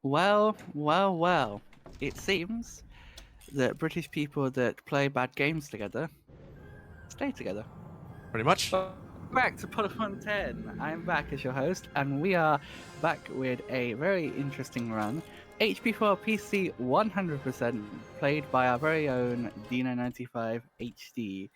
Well. It seems that British people that play bad games together stay together. Pretty much. Welcome back to Potterthon 10. I'm back as your host, and we are back with a very interesting run. HP4 PC 100% played by our very own Deano95HD.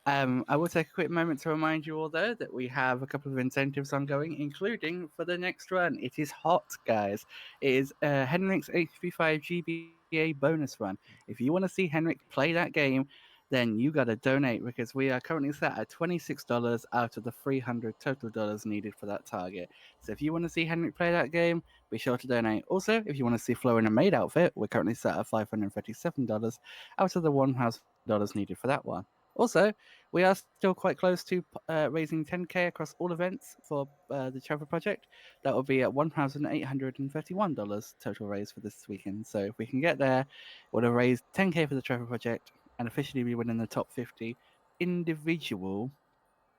I will take a quick moment to remind you all, though, that we have a couple of incentives ongoing, including for the next run. It is hot, guys. It is Henrik's HP5 GBA bonus run. If you want to see Henrik play that game, then you got to donate because we are currently set at $26 out of the 300 total dollars needed for that target. So if you want to see Henrik play that game, be sure to donate. Also, if you want to see Flo in a maid outfit, we're currently set at $537 out of the $1,000 needed for that one. Also, we are still quite close to raising 10k across all events for the Trevor Project. That will be at $1,831 total raise for this weekend. So if we can get there, we'll have raised 10k for the Trevor Project and officially be within the top 50 individuals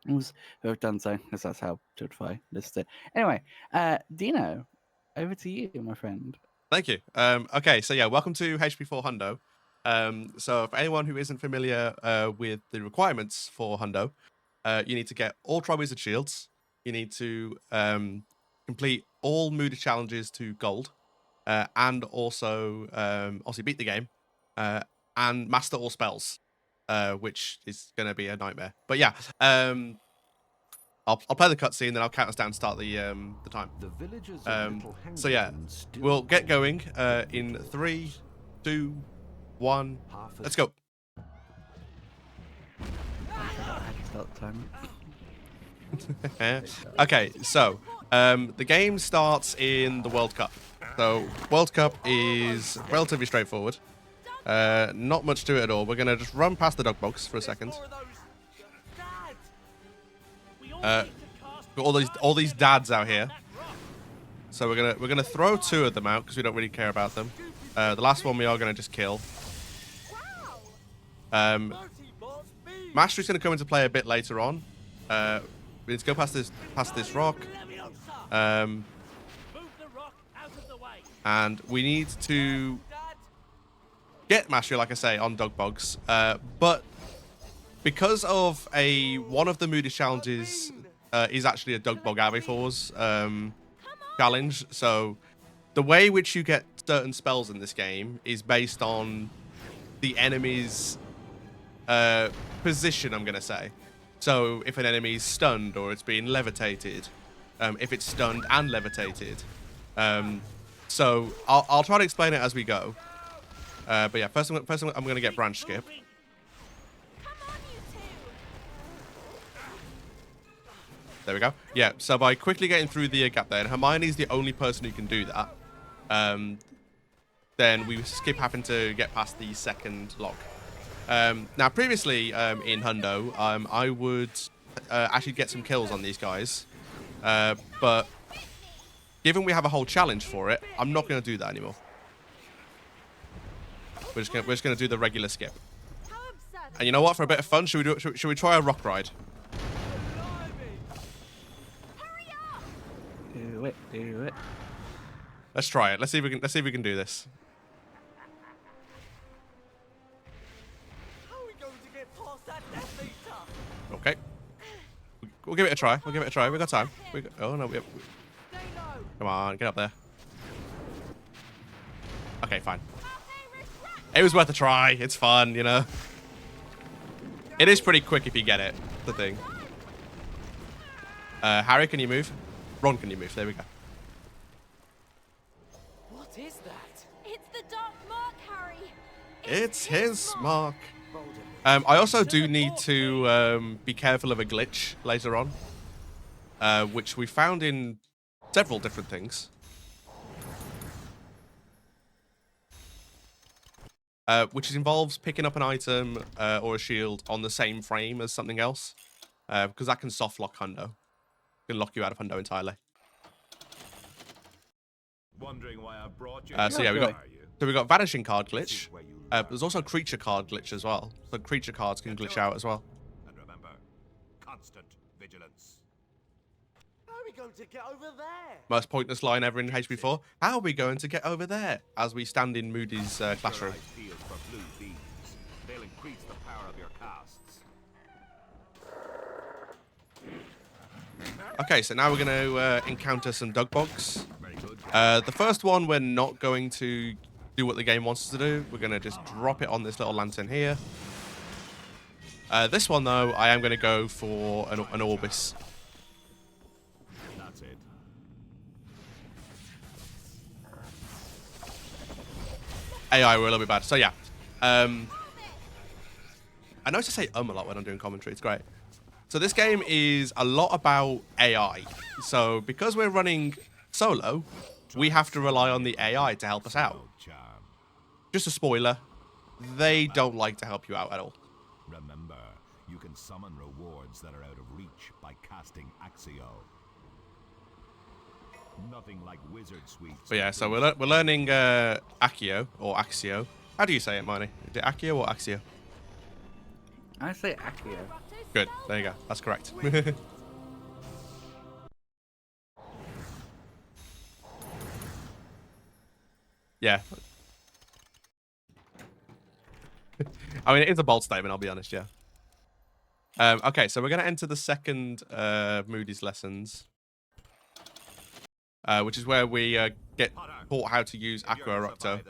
who have done so, because that's how Spotify lists it. Anyway, Dino, over to you, my friend. Thank you. Okay, so yeah, welcome to HP4 Hundo. So for anyone who isn't familiar with the requirements for Hundo, you need to get all Tri-Wizard Shields. You need to complete all Moody challenges to gold, and also obviously beat the game, and master all spells, which is going to be a nightmare. But yeah, I'll play the cutscene, then I'll count us down to start the time. So yeah, we'll get going in 3, 2, 1. Let's go. Start the timer. Okay, so the game starts in the World Cup. So World Cup is relatively straightforward. Not much to it at all. We're gonna just run past the dog box for a second. Got all these dads out here. So we're gonna throw 2 of them out because we don't really care about them. The last one we are gonna just kill. Mastery's gonna come into play a bit later on. We need to go past this rock. And we need to get Mastery, like I say, on dog bogs. But because of one of the Moody challenges is actually a dog bog Avifors challenge, so the way which you get certain spells in this game is based on the enemy's position, I'm gonna say. So if an enemy is stunned or it's being levitated, if it's stunned and levitated. So I'll try to explain it as we go. But yeah, first I'm gonna get branch skip. There we go. Yeah, so by quickly getting through the gap there, and Hermione's the only person who can do that, then we skip having to get past the second lock. Now, previously in Hundo, I would actually get some kills on these guys, but given we have a whole challenge for it, I'm not going to do that anymore. We're just gonna do the regular skip. And you know what? For a bit of fun, should we try a rock ride? Do it. Let's try it. Let's see if we can do this. Okay. We'll give it a try. We've got time. Oh no, come on, get up there. Okay, fine. It was worth a try. It's fun, you know. It is pretty quick if you get it. The thing. Harry, can you move? Ron, can you move? There we go. What is that? It's the Dark Mark, Harry. It's his mark. I also do need to be careful of a glitch later on, which we found in several different things. Which involves picking up an item or a shield on the same frame as something else, because that can soft lock Hundo. Can lock you out of Hundo entirely. Wondering why I brought you. So yeah, we got vanishing card glitch. There's also creature card glitch as well. So creature cards can glitch out as well. And remember, constant vigilance. going to get over there? Most pointless line ever in HP4. How are we going to get over there? As we stand in Moody's classroom. Field for blue beans. They'll increase the power of your casts. Okay, so now we're going to encounter some dug bugs. Very good. The first one, we're not going to do what the game wants us to do. We're going to just drop it on this little lantern here. This one, though, I am going to go for an Orbis. That's it. AI were a little bit bad. So, yeah. I notice I say a lot when I'm doing commentary. It's great. So this game is a lot about AI. So because we're running solo, we have to rely on the AI to help us out. Charm. Just a spoiler, they don't like to help you out at all. Remember, you can summon rewards that are out of reach by casting Axio. Nothing like wizard sweets. But yeah, so we're learning Accio or Axio. How do you say it, Marnie? Is it Accio or Axio? I say Accio. Good, there you go. That's correct. Yeah. I mean, it is a bold statement, I'll be honest, yeah. Okay, so we're going to enter the second Moody's lessons. Which is where we get taught how to use Aqua Erupto.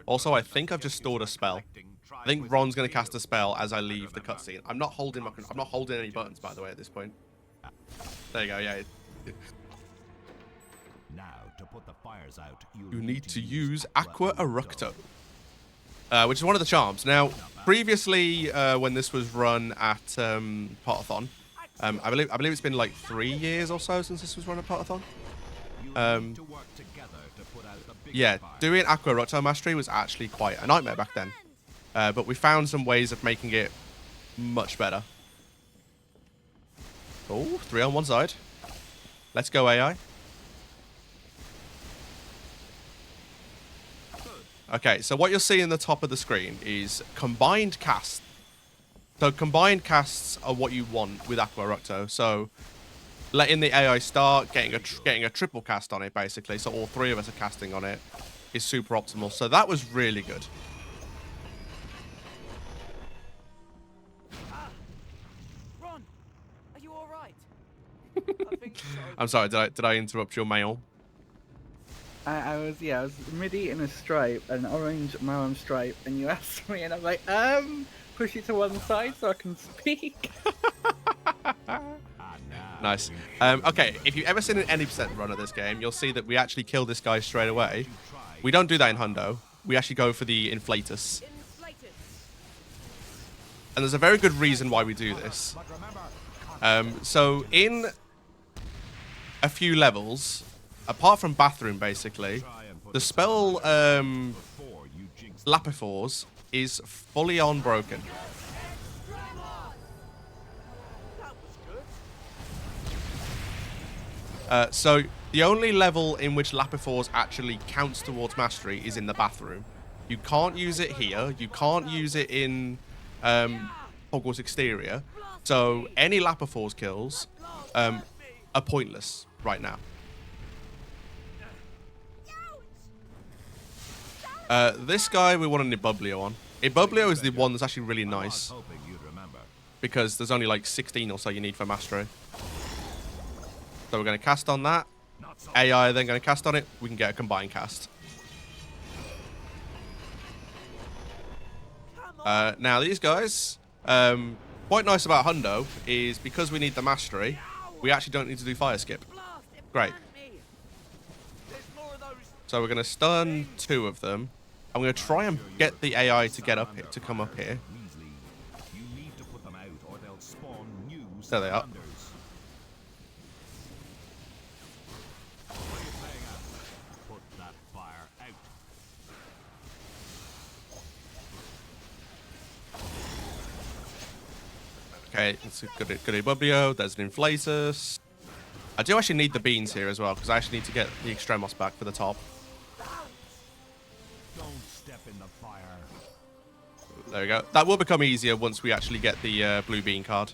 Also, I think I've just stored a spell. I think Ron's going to cast a spell as I leave the cutscene. I'm not holding any buttons, by the way, at this point. There you go, yeah. Now, to put the fires out, You need to use Aqua Erupto. Which is one of the charms. Now, previously, when this was run at Potterthon, I believe it's been like 3 years or so since this was run at Potterthon. Yeah, doing Aqua Erupto Mastery was actually quite a nightmare back then. But we found some ways of making it much better. Oh, 3 on one side. Let's go, AI. Okay, so what you'll see in the top of the screen is combined casts. So combined casts are what you want with Aqua Erupto. So letting the AI start, getting a triple cast on it, basically. So all 3 of us are casting on it is super optimal. So that was really good. Ron, are you all right? I think so. I'm sorry, did I interrupt your mail? I was mid-eating a stripe, an orange melon stripe, and you asked me, and I was like, push it to one side so I can speak. Nice. Okay, if you've ever seen an 80% run of this game, you'll see that we actually kill this guy straight away. We don't do that in Hundo. We actually go for the Inflatus. And there's a very good reason why we do this. So in a few levels, apart from Bathroom, basically, the spell Lapifors is fully on broken. So the only level in which Lapifors actually counts towards mastery is in the Bathroom. You can't use it here. You can't use it in Hogwarts Exterior. So any Lapifors kills are pointless right now. This guy we want an Ibublio on. Ibublio is the one that's actually really nice. Because there's only like 16 or so you need for mastery. So we're going to cast on that. AI then going to cast on it. We can get a combined cast. Now these guys, quite nice about Hundo is because we need the mastery, we actually don't need to do fire skip. Great. So we're going to stun 2 of them. I'm going to try and get the AI to get up here, to come up here. There they are. Okay, it's a good Ibublio. There's an Inflatus. I do actually need the beans here as well, because I actually need to get the Extremos back for the top. Don't step in the fire. There we go. That will become easier once we actually get the blue bean card.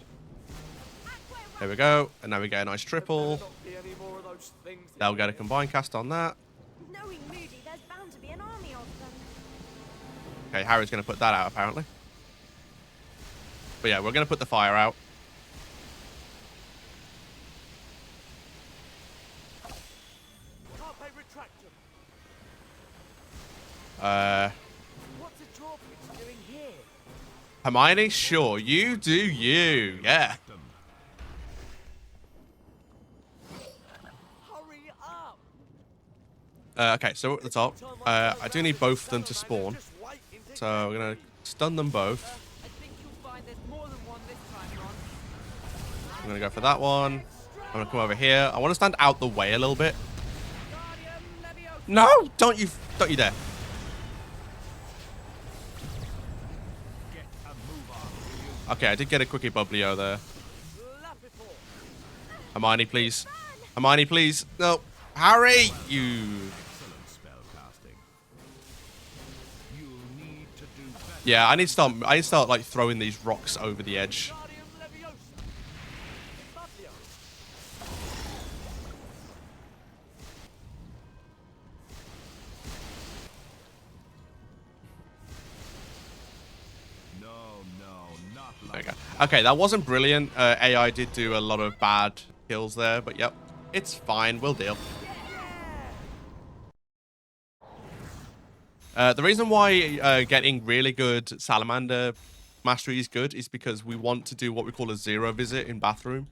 There we go. And now we get a nice triple. Most things They'll get a combined cast on that. Knowing Moody, there's bound to be an army of them. Okay, Harry's going to put that out, apparently. But yeah, we're going to put the fire out. Carpe retractum. What's a drawbridge doing here? Hermione, sure, you do you. Yeah. Hurry up! Okay, so at the top, I do need both of them to spawn. Just wait in So I'm going to stun them both. I think you'll find there's more than one this time, Ron. I'm going to go for that one. I'm going to come over here. I want to stand out the way a little bit. Guardian Leviosa. No, don't you dare. Get a move on. Okay, I did get a quickie bubblio there. Lapithor. Hermione, please. Hermione, please. No. Harry, you. Excellent spell casting. You'll need to do better. Yeah, I need to start like throwing these rocks over the edge. Guardian Leviosa. Buffio. No, not There like you go. Okay, that wasn't brilliant. AI did do a lot of bad kills there, but yep, it's fine. We'll deal. The reason why getting really good salamander mastery is good is because we want to do what we call a zero visit in bathroom.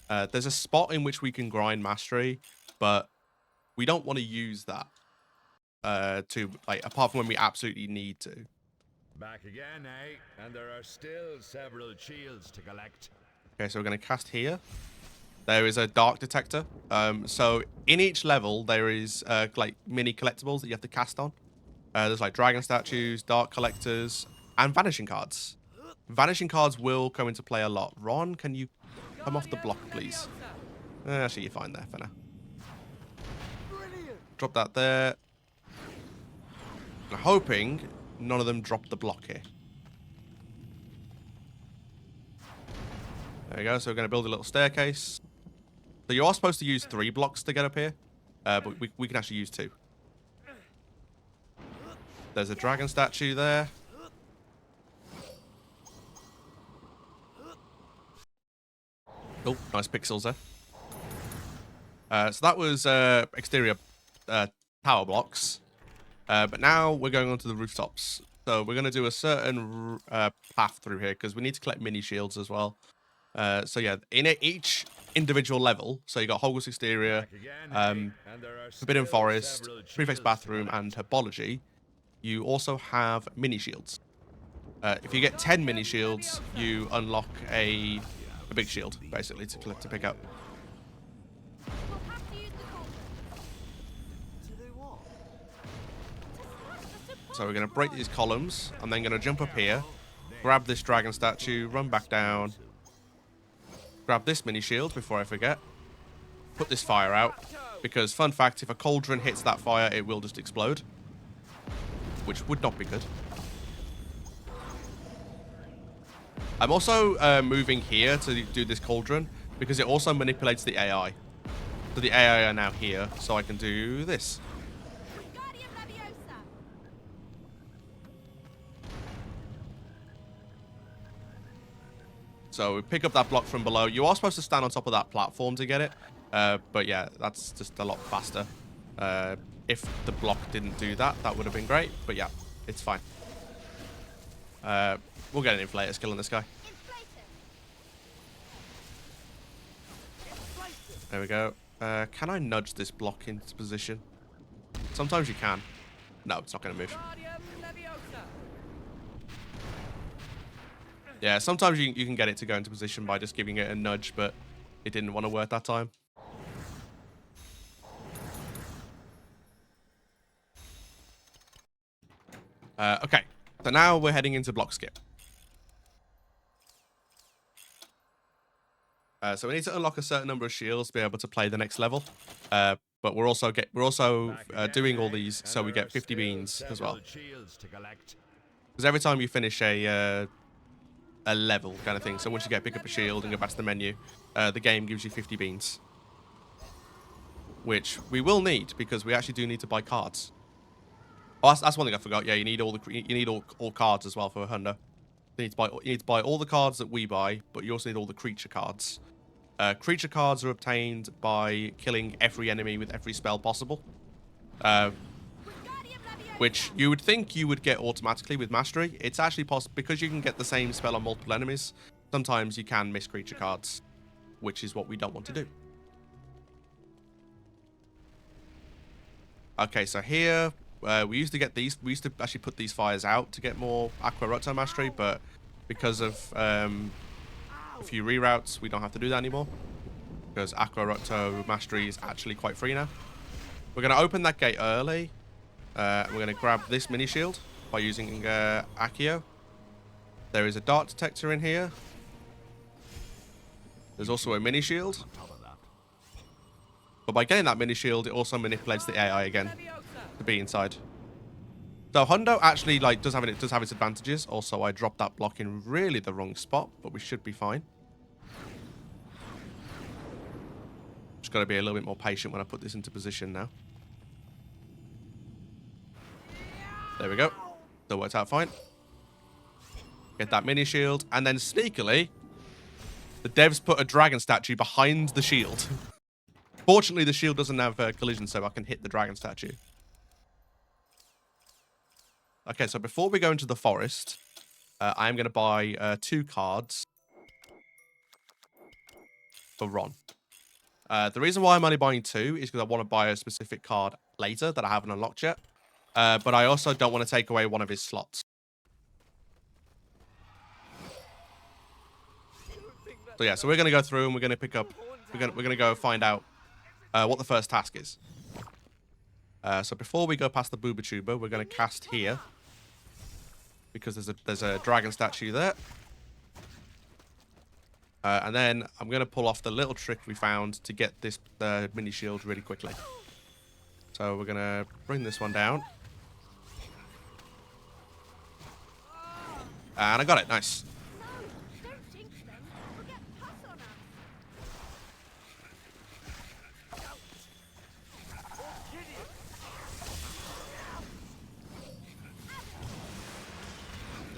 There's a spot in which we can grind mastery, but we don't want to use that to like apart from when we absolutely need to. Back again, eh? And there are still several shields to collect. Okay, so we're going to cast here. There is a dark detector. So in each level, there is like mini collectibles that you have to cast on. There's like dragon statues, dark collectors, and vanishing cards. Vanishing cards will come into play a lot. Ron, can you come off the block, please? Actually, you're fine there for now. Brilliant. Drop that there. I'm hoping none of them drop the block here. There we go. So we're going to build a little staircase. So you are supposed to use 3 blocks to get up here, but we can actually use 2. There's a dragon statue there. Oh, nice pixels there. So that was exterior tower blocks. But now we're going on to the rooftops. So we're going to do a certain path through here because we need to collect mini shields as well. So yeah, in each individual level, so you got Hogwarts Exterior, Forbidden Forest, Prefect's Bathroom, and Herbology, you also have mini shields. If you get 10 mini shields, you unlock a big shield, basically, to pick up. We'll have to use the cauldron. To do what? To smash the support So we're going to break these columns, and then going to jump up here, grab this dragon statue, run back down, grab this mini shield before I forget, put this fire out, because fun fact, if a cauldron hits that fire, it will just explode, which would not be good. I'm also moving here to do this cauldron because it also manipulates the AI. So the AI are now here, so I can do this. Guardian Leviosa. So we pick up that block from below. You are supposed to stand on top of that platform to get it. But yeah, that's just a lot faster. If the block didn't do that, that would have been great. But yeah, it's fine. We'll get an inflator skill on this guy. There we go. Can I nudge this block into position? Sometimes you can. No, it's not going to move. Guardian Leviosa. Yeah, sometimes you can get it to go into position by just giving it a nudge, but it didn't want to work that time. Okay, so now we're heading into block skip. So we need to unlock a certain number of shields to be able to play the next level. But we're also doing all these so we get 50 beans as well. Because every time you finish a level kind of thing, so once you pick up a shield and go back to the menu, the game gives you 50 beans. which we will need because we actually do need to buy cards. Oh, that's one thing I forgot. Yeah, you need all cards as well for a hundo. You need to buy all the cards that we buy, but you also need all the creature cards. Creature cards are obtained by killing every enemy with every spell possible. Which you would think you would get automatically with Mastery. It's actually possible because you can get the same spell on multiple enemies. Sometimes you can miss creature cards, which is what we don't want to do. Okay, so here, we used to get these. We used to actually put these fires out to get more Aqua Rotto Mastery, but because of a few reroutes, we don't have to do that anymore. Because Aqua Rotto Mastery is actually quite free now. We're going to open that gate early. We're going to grab this mini shield by using Accio. There is a dart detector in here. There's also a mini shield. But by getting that mini shield, it also manipulates the AI again to be inside. So hundo actually does have its advantages. Also, I dropped that block in really the wrong spot, but we should be fine. Just got to be a little bit more patient when I put this into position now. There we go. That worked out fine. Get that mini shield, and then sneakily, the devs put a dragon statue behind the shield. Fortunately, the shield doesn't have collision, so I can hit the dragon statue. Okay, so before we go into the forest, I am going to buy 2 cards for Ron. The reason why I'm only buying 2 is because I want to buy a specific card later that I haven't unlocked yet. But I also don't want to take away one of his slots. So yeah, so we're going to go through and we're going to pick up... We're going to go find out what the first task is. So before we go past the Booba Tuber, we're going to cast here. Because there's a dragon statue there. And then I'm going to pull off the little trick we found to get this mini shield really quickly. So we're going to bring this one down. And I got it. Nice. No, don't jinx them. We'll get pus on us.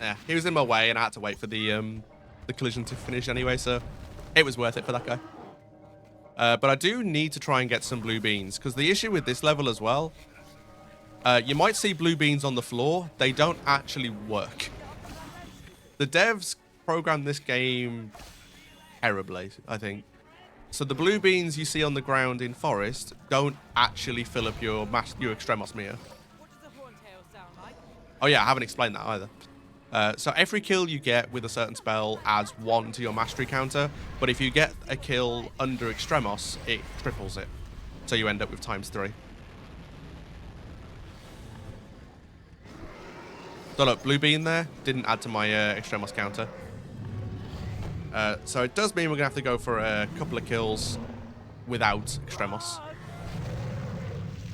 Yeah, he was in my way and I had to wait for the collision to finish anyway, so it was worth it for that guy. But I do need to try and get some blue beans, because the issue with this level as well, you might see blue beans on the floor. They don't actually work. The devs programmed this game terribly, I think. So the blue beans you see on the ground in Forest don't actually fill up your Extremos Mia. What does the horntail sound like? Oh yeah, I haven't explained that either. So every kill you get with a certain spell adds 1 to your mastery counter, but if you get a kill under Extremos, it triples it. So you end up with ×3. So look, blue bean there didn't add to my Extremos counter. So it does mean we're going to have to go for a couple of kills without Extremos.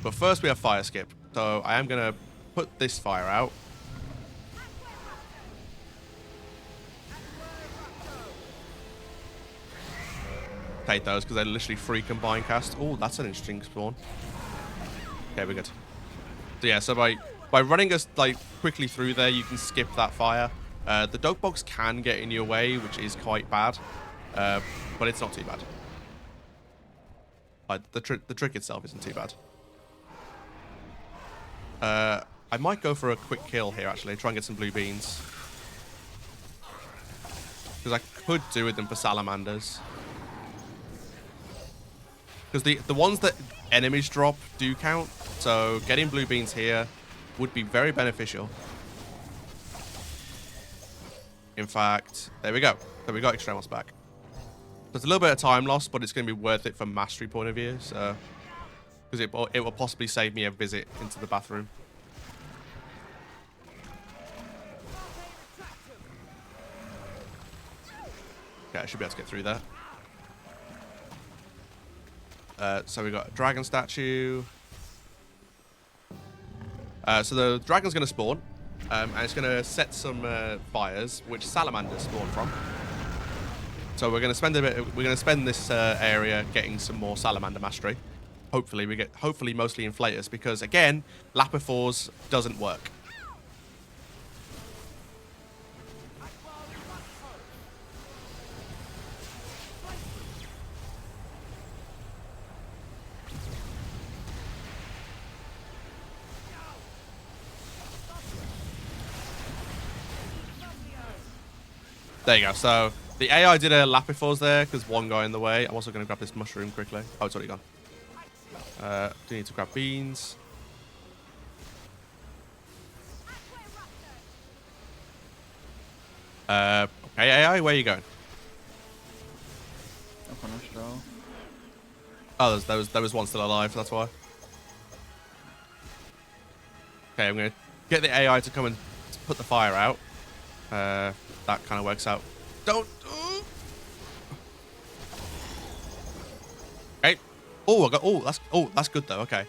But first we have fire skip. So I am going to put this fire out. Take those because they're literally free combine cast. Oh, that's an interesting spawn. Okay, we're good. So yeah, so by running us quickly through there, you can skip that fire. The dog box can get in your way, which is quite bad, but it's not too bad. The trick itself isn't too bad. I might go for a quick kill here actually, try and get some blue beans, because I could do with them for salamanders. Because the ones that enemies drop do count, so getting blue beans here would be very beneficial. In fact, there we go. So we got Extremos back. There's a little bit of time lost, but it's going to be worth it from mastery point of view. So, because it will possibly save me a visit into the bathroom. Okay, I should be able to get through there. So we got a dragon statue. So the dragon's going to spawn, and it's going to set some fires, which salamanders spawn from. So we're going to spend a bit. We're going to spend this area getting some more salamander mastery. hopefully we get mostly inflators, because again, Lapifors doesn't work. There you go. So the AI did a Lapifors there because one guy in the way. I'm also going to grab this mushroom quickly. Oh, it's already gone. Do need to grab beans. Okay, AI, where are you going? Up on a show. Oh, there was one still alive. That's why. Okay, I'm going to get the AI to come and put the fire out. That kind of works out. Don't. Okay. Oh, I got. That's good though. Okay.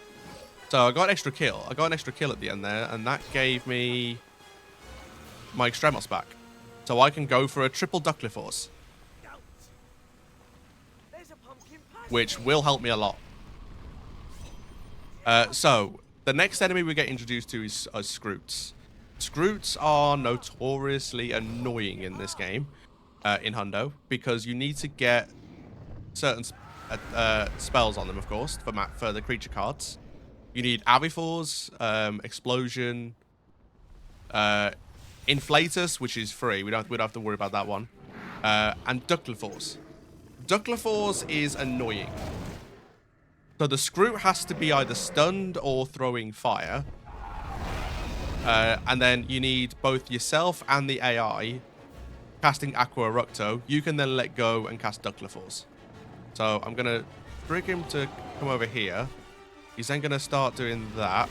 So I got an extra kill. I got an extra kill at the end there, and that gave me my Extremos back. So I can go for a triple Ducklifors, which will help me a lot. So the next enemy we get introduced to is Scroots. Scroots are notoriously annoying in this game, in Hundo, because you need to get certain spells on them, of course, for the creature cards. You need Avifors, Explosion, Inflatus, which is free. We don't have to worry about that one, and Ducklifors. Ducklifors is annoying. So the Scroot has to be either stunned or throwing fire. And then you need both yourself and the AI casting Aqua Eructo. You can then let go and cast Ducklifors. So I'm going to trick him to come over here. He's then going to start doing that.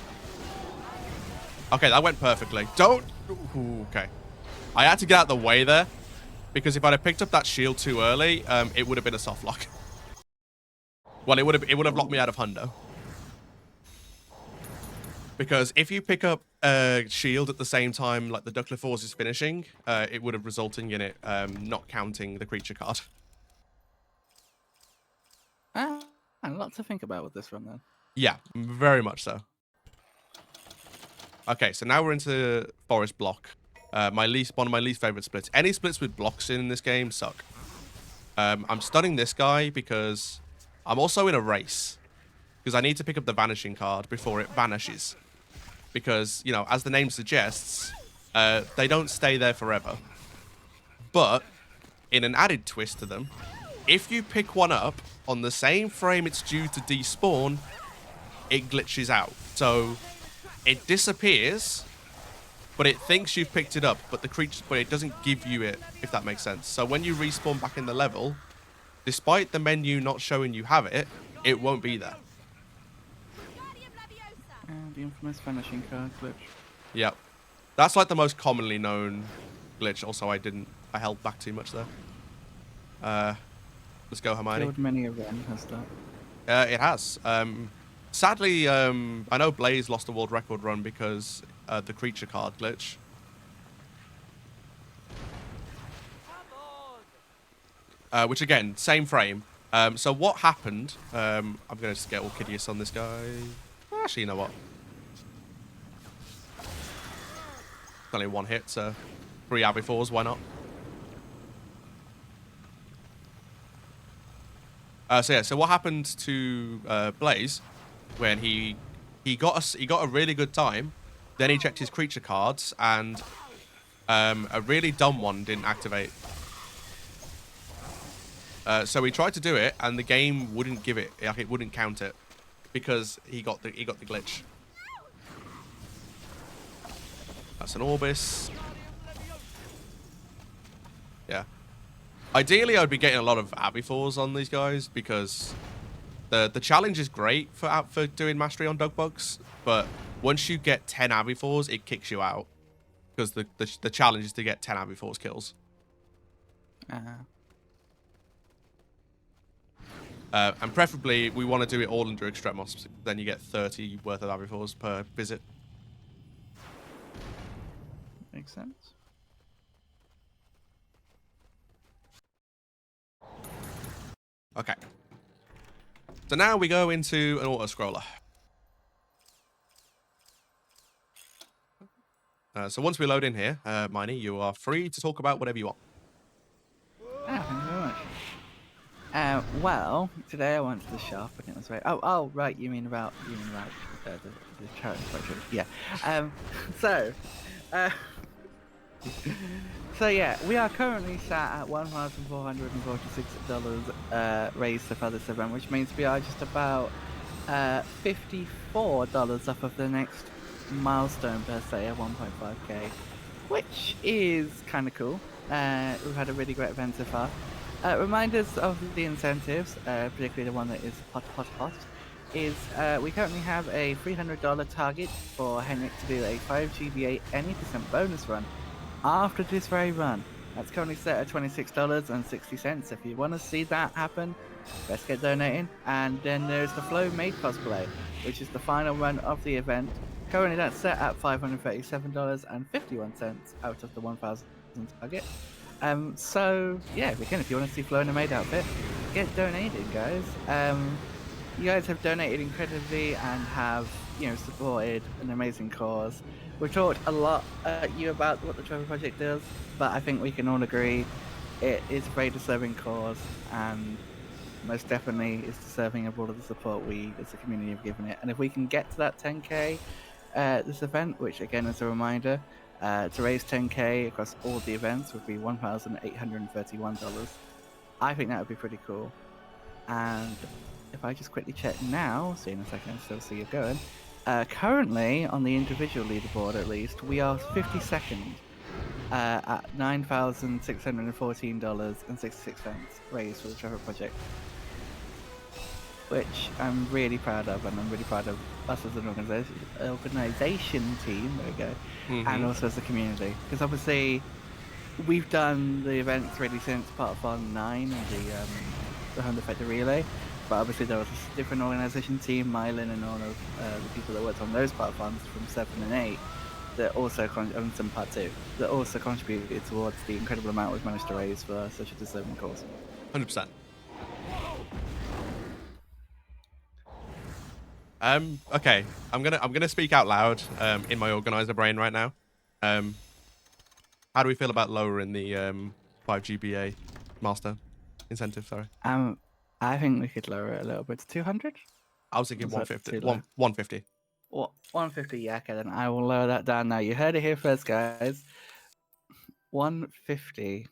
Okay, that went perfectly. Don't... Ooh, okay. I had to get out of the way there, because if I'd have picked up that shield too early, it would have been a soft lock. Well, it would have locked me out of Hundo. Because if you pick up a shield at the same time like the Ducklifors is finishing, it would have resulted in it not counting the creature card. Ah, a lot to think about with this one then. Yeah, very much so. Okay, so now we're into Forest Block. One of my least favorite splits. Any splits with blocks in this game suck. I'm stunning this guy because I'm also in a race. Because I need to pick up the Vanishing card before it vanishes. Because, you know, as the name suggests, they don't stay there forever. But, in an added twist to them, if you pick one up on the same frame it's due to despawn, it glitches out. So, it disappears, but it thinks you've picked it up, but it doesn't give you it, if that makes sense. So when you respawn back in the level, despite the menu not showing you have it, it won't be there. And the infamous vanishing card glitch. Yep. That's like the most commonly known glitch. Also, I held back too much there. Let's go, Hermione. Killed many of them, has that? It has. Sadly, I know Blaze lost the world record run because the creature card glitch. Which again, same frame. So what happened? I'm gonna just get Orchideus on this guy. Actually, you know what? It's only one hit, so 3 Avifors, why not? So what happened to Blaze when he got a really good time, then he checked his creature cards and a really dumb one didn't activate. So he tried to do it and the game wouldn't give it, like it wouldn't count it because he got the glitch. That's an Orbis. Yeah. Ideally, I'd be getting a lot of Avifors on these guys because the challenge is great for doing mastery on dog bugs, but once you get 10 Avifors, it kicks you out because the challenge is to get 10 Avifors kills. And preferably, we want to do it all under Extremos. Then you get 30 worth of Avifors per visit. Makes sense. Okay. So now we go into an auto-scroller. So once we load in here, Miney, you are free to talk about whatever you want. Thank you very much. Well, today I went to the shop and it was very. Oh, right. You mean about the charity project? Yeah. So, uh, so yeah, we are currently sat at $1,446 raised so far this event, which means we are just about $54 off of the next milestone per se at 1.5k, which is kind of cool. We've had a really great event so far. Reminders of the incentives, particularly the one that is hot, is we currently have a $300 target for Henrik to do a 5 GBA any percent bonus run after this very run. That's currently set at $26.60. If you want to see that happen, best get donating. And then there's the Flow Made cosplay, which is the final run of the event. Currently that's set at $537.51 out of the 1,000 target. So yeah, again, if you want to see Flo in a maid outfit, get donated, guys. You guys have donated incredibly and have, supported an amazing cause. We've talked a lot at you about what the Trevor Project does, but I think we can all agree it is a very deserving cause and most definitely is deserving of all of the support we as a community have given it. And if we can get to that 10k this event, which again is a reminder, to raise 10k across all the events would be $1,831. I think that would be pretty cool. And if I just quickly check now, seeing as I can still see you going, currently on the individual leaderboard at least, we are 52nd at $9,614.66 raised for the Trevor Project, which I'm really proud of, and I'm really proud of us as an organization team, there we go, and also as a community, because obviously we've done the events really since Potterthon 9 and the Honda Factor Relay, but obviously there was a different organization team, Mylan and all of the people that worked on those Potterthons from 7 and 8, that also, and some part 2, that also contributed towards the incredible amount we've managed to raise for such a deserving cause. 100%. Okay, I'm gonna speak out loud in my organizer brain right now. How do we feel about lowering the 5 GBA milestone incentive? Sorry. I think we could lower it a little bit to 200. I was thinking Was that 150. too low? 150. What, 150? Yeah, okay, then I will lower that down now. You heard it here first, guys. 150.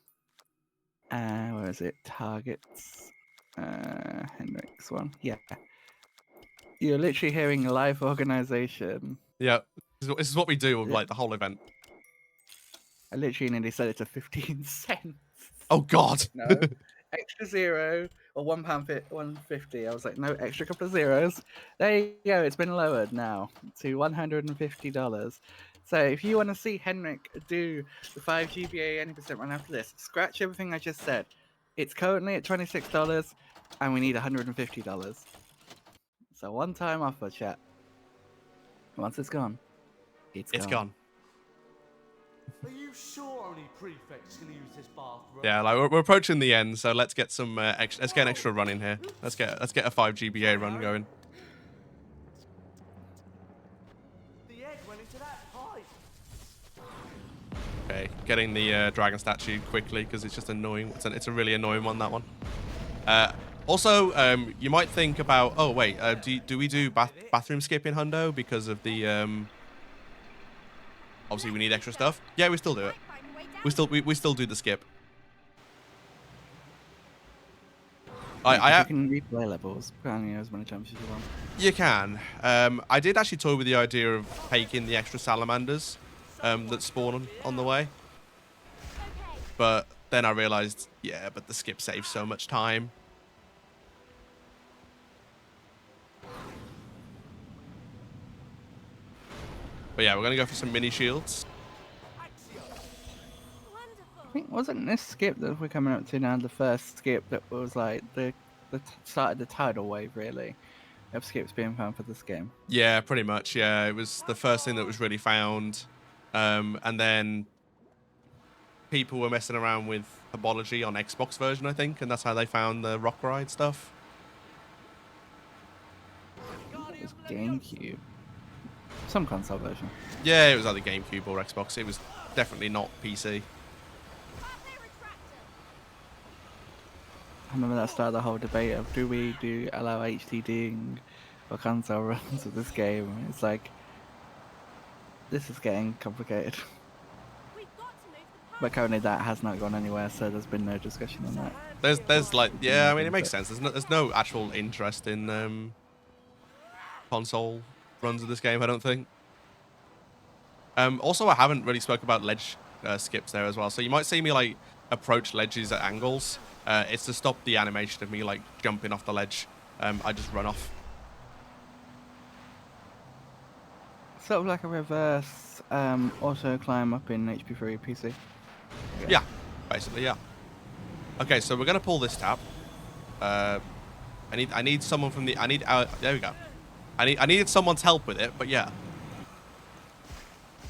Where is it? Targets. Henrik's one. Yeah. You're literally hearing live organization. Yeah, this is what we do with like the whole event. I literally nearly said it to 15 cents. Oh God. No. Extra zero or £1.50. I was like, no, extra couple of zeros. There you go. It's been lowered now to $150. So if you want to see Henrik do the 5 GBA any percent run after this, scratch everything I just said. It's currently at $26, and we need $150. So one time offer, chat. Once it's gone, it's gone. Are you sure only prefects can use this bathroom? Yeah, like we're approaching the end, so let's get some extra. Let's get an extra run in here. Let's get a 5 GBA run going. The egg went into that pipe. Okay, getting the dragon statue quickly because it's just annoying. It's a really annoying one, that one. Also, you might think about, oh wait, do we do bathroom skip in Hundo because of the obviously we need extra stuff. Yeah, we still do it. We still do the skip. You can replay levels, apparently as many times as you want. You can. I did actually toy with the idea of taking the extra salamanders that spawn on the way, but then I realized, yeah, but the skip saves so much time. But yeah, we're gonna go for some mini shields. I think, wasn't this skip that we're coming up to now the first skip that was like the start of the tidal wave, really, of skips being found for this game? Yeah, pretty much. Yeah, it was the first thing that was really found, and then people were messing around with Herbology on Xbox version, I think, and that's how they found the rock ride stuff. GameCube. Some console version. Yeah, it was either GameCube or Xbox. It was definitely not PC. I remember that started the whole debate of do we allow HDDing for console runs of this game? It's like, this is getting complicated. But currently that has not gone anywhere, so there's been no discussion on that. There's like, yeah, I mean, it makes sense. There's no actual interest in console runs of this game, I don't think. Also, I haven't really spoke about ledge skips there as well. So you might see me like approach ledges at angles. It's to stop the animation of me like jumping off the ledge. I just run off. Sort of like a reverse auto climb up in HP4 PC. Yeah, basically, yeah. Okay, so we're gonna pull this tab. I need someone from the there we go. I needed someone's help with it, but yeah.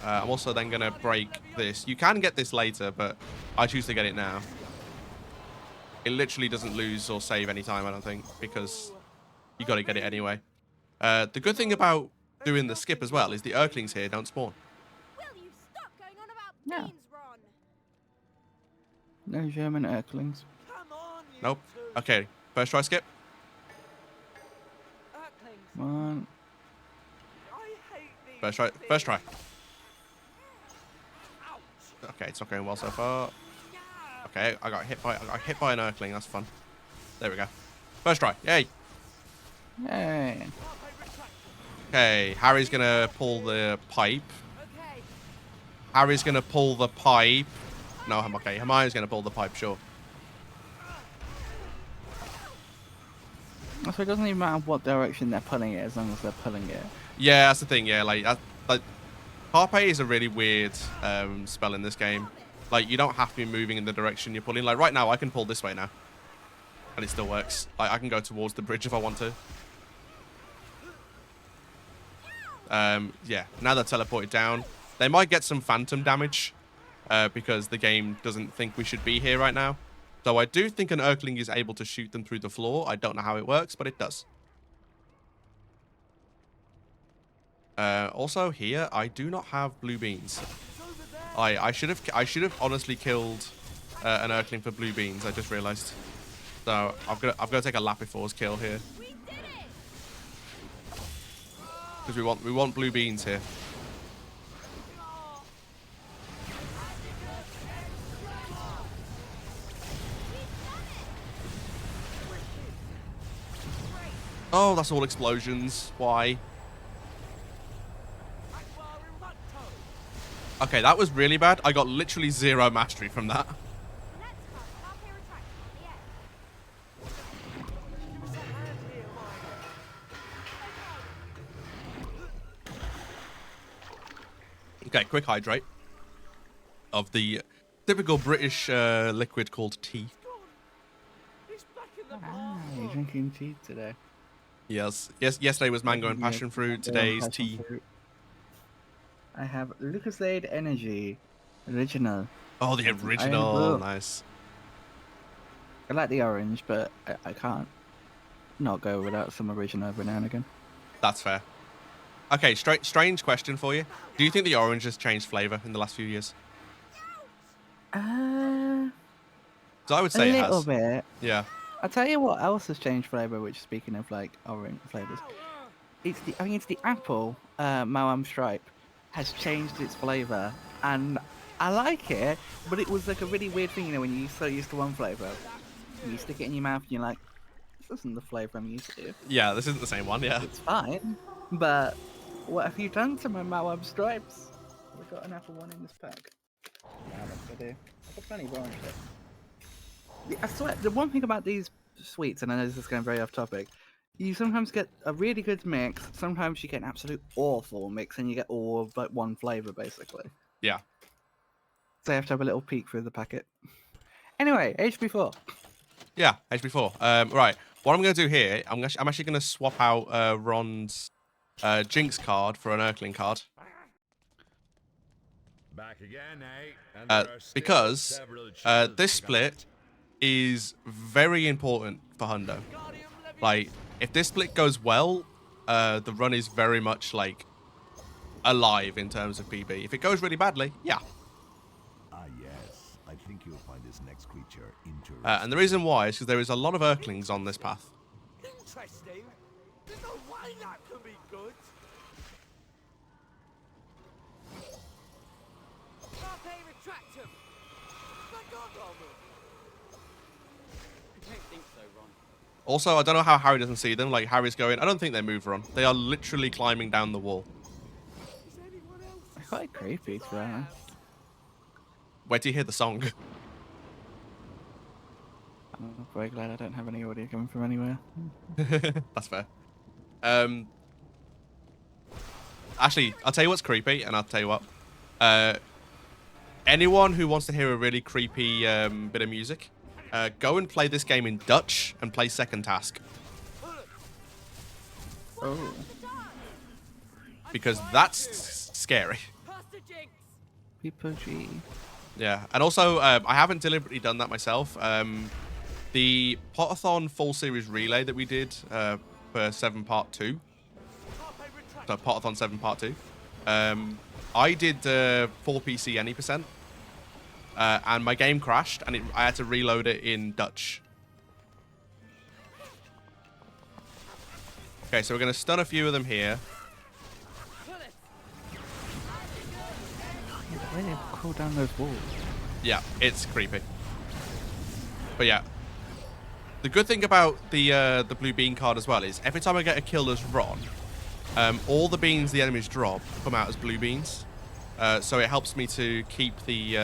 I'm also then gonna break this. You can get this later, but I choose to get it now. It literally doesn't lose or save any time, I don't think, because you gotta get it anyway. The good thing about doing the skip as well is the Urklings here don't spawn. Will you stop going on about Yeah. beans, Ron? No German Erklings. Come on, you Nope. two. Okay, first try skip. Earthlings. One. I hate these First try. First try. things. Ouch. Okay, it's not going well so far. Okay, I got hit by an Urkling. That's fun. There we go. First try. Yay. Yay. Okay, Harry's gonna pull the pipe. Okay. Harry's gonna pull the pipe. No, I'm okay. Hermione's gonna pull the pipe, sure. So it doesn't even matter what direction they're pulling it, as long as they're pulling it. Yeah, that's the thing. Yeah, like Carpe is a really weird spell in this game. Like, you don't have to be moving in the direction you're pulling. Like, right now, I can pull this way now. And it still works. Like, I can go towards the bridge if I want to. Yeah, now they're teleported down. They might get some phantom damage because the game doesn't think we should be here right now. So I do think an Urkling is able to shoot them through the floor. I don't know how it works, but it does. Also, here, I do not have blue beans. I should have honestly killed an Urkling for blue beans. I just realized. So I've got to take a Lapifor's kill here We did it! because we want blue beans here. Oh, that's all explosions. Why? Okay, that was really bad. I got literally 0 mastery from that. Let's have Carpe retraction on the end. Okay, quick hydrate of the typical British liquid called tea. It's back in the Ah, bathroom. you're drinking tea today. Yes. Yesterday was mango and passion fruit. Today's Passion tea. fruit. I have Lucasade Energy Original. Oh, the Iron original. Blue. Nice. I like the orange, but I can't not go without some original every now and again. That's fair. Okay, strange question for you. Do you think the orange has changed flavor in the last few years? So I would A say it little has. bit. Yeah. I'll tell you what else has changed flavor. Which, speaking of like orange flavors, I think it's the apple Mawam stripe has changed its flavor, and I like it. But it was like a really weird thing, you know, when you're so used to one flavor, you stick it in your mouth and you're like, this isn't the flavor I'm used to. Yeah, this isn't the same one. Yeah. It's fine, but what have you done to my Mawam stripes? We've got an apple one in this pack. Yeah, that's what I do. I've got plenty of orange left. I swear, the one thing about these sweets, and I know this is going very off topic, you sometimes get a really good mix, sometimes you get an absolute awful mix, and you get all but one flavor, basically. Yeah. So you have to have a little peek through the packet. Anyway, HP4. Yeah, HP4. Right. What I'm going to do here, I'm actually going to swap out Ron's Jinx card for an Urkling card. Back again, eh? And there are still Because several this shields to split is very important for Hundo. Like, if this split goes well, the run is very much like alive in terms of PB. If it goes really badly, yeah. Ah, yes. I think you'll find this next creature interesting. And the reason why is because there is a lot of Urklings on this path. Interesting. There's no way that can be good. Carpe retractum! They got on them. I don't think so, Ron. Also, I don't know how Harry doesn't see them. Like, Harry's going, I don't think they move, Ron. They are literally climbing down the wall. Is anyone else? They're quite creepy, to be honest. Where do you hear the song? I'm very glad I don't have any audio coming from anywhere. That's fair. Actually, I'll tell you what's creepy, and I'll tell you what. Anyone who wants to hear a really creepy bit of music, go and play this game in Dutch and play Second Task. Oh. Because that's scary. Pastor Jinx! People G. Yeah, and also, I haven't deliberately done that myself. The Potterthon full series relay that we did for 7 Part 2, so Potterthon 7 Part 2, I did 4 PC any percent, and my game crashed, and I had to reload it in Dutch. Okay, so we're going to stun a few of them here. Why do they crawl down those walls? Yeah, it's creepy. But yeah. The good thing about the blue bean card as well is every time I get a kill as Ron, all the beans the enemies drop come out as blue beans. So it helps me to keep the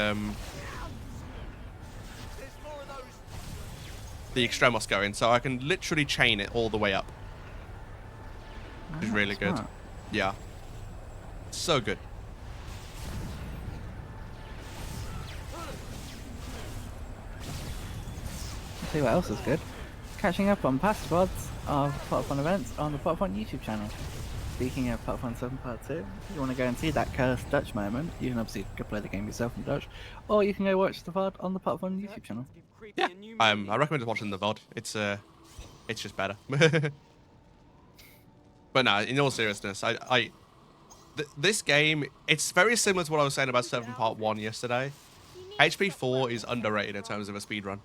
Extremos going. So I can literally chain it all the way up. Which is really good. Smart. Yeah. So good. I'll tell you what else is good. Catching up on past VODs of Potterthon events on the Potterthon YouTube channel. Speaking of Potterthon 7 Part 2, if you want to go and see that cursed Dutch moment, you can obviously go play the game yourself in Dutch, or you can go watch the VOD on the Potterthon YouTube channel. Yeah. I recommend watching the VOD. It's just better. But no, in all seriousness, this game, it's very similar to what I was saying about 7 Part 1 yesterday. HP4 is underrated in terms of a speedrun.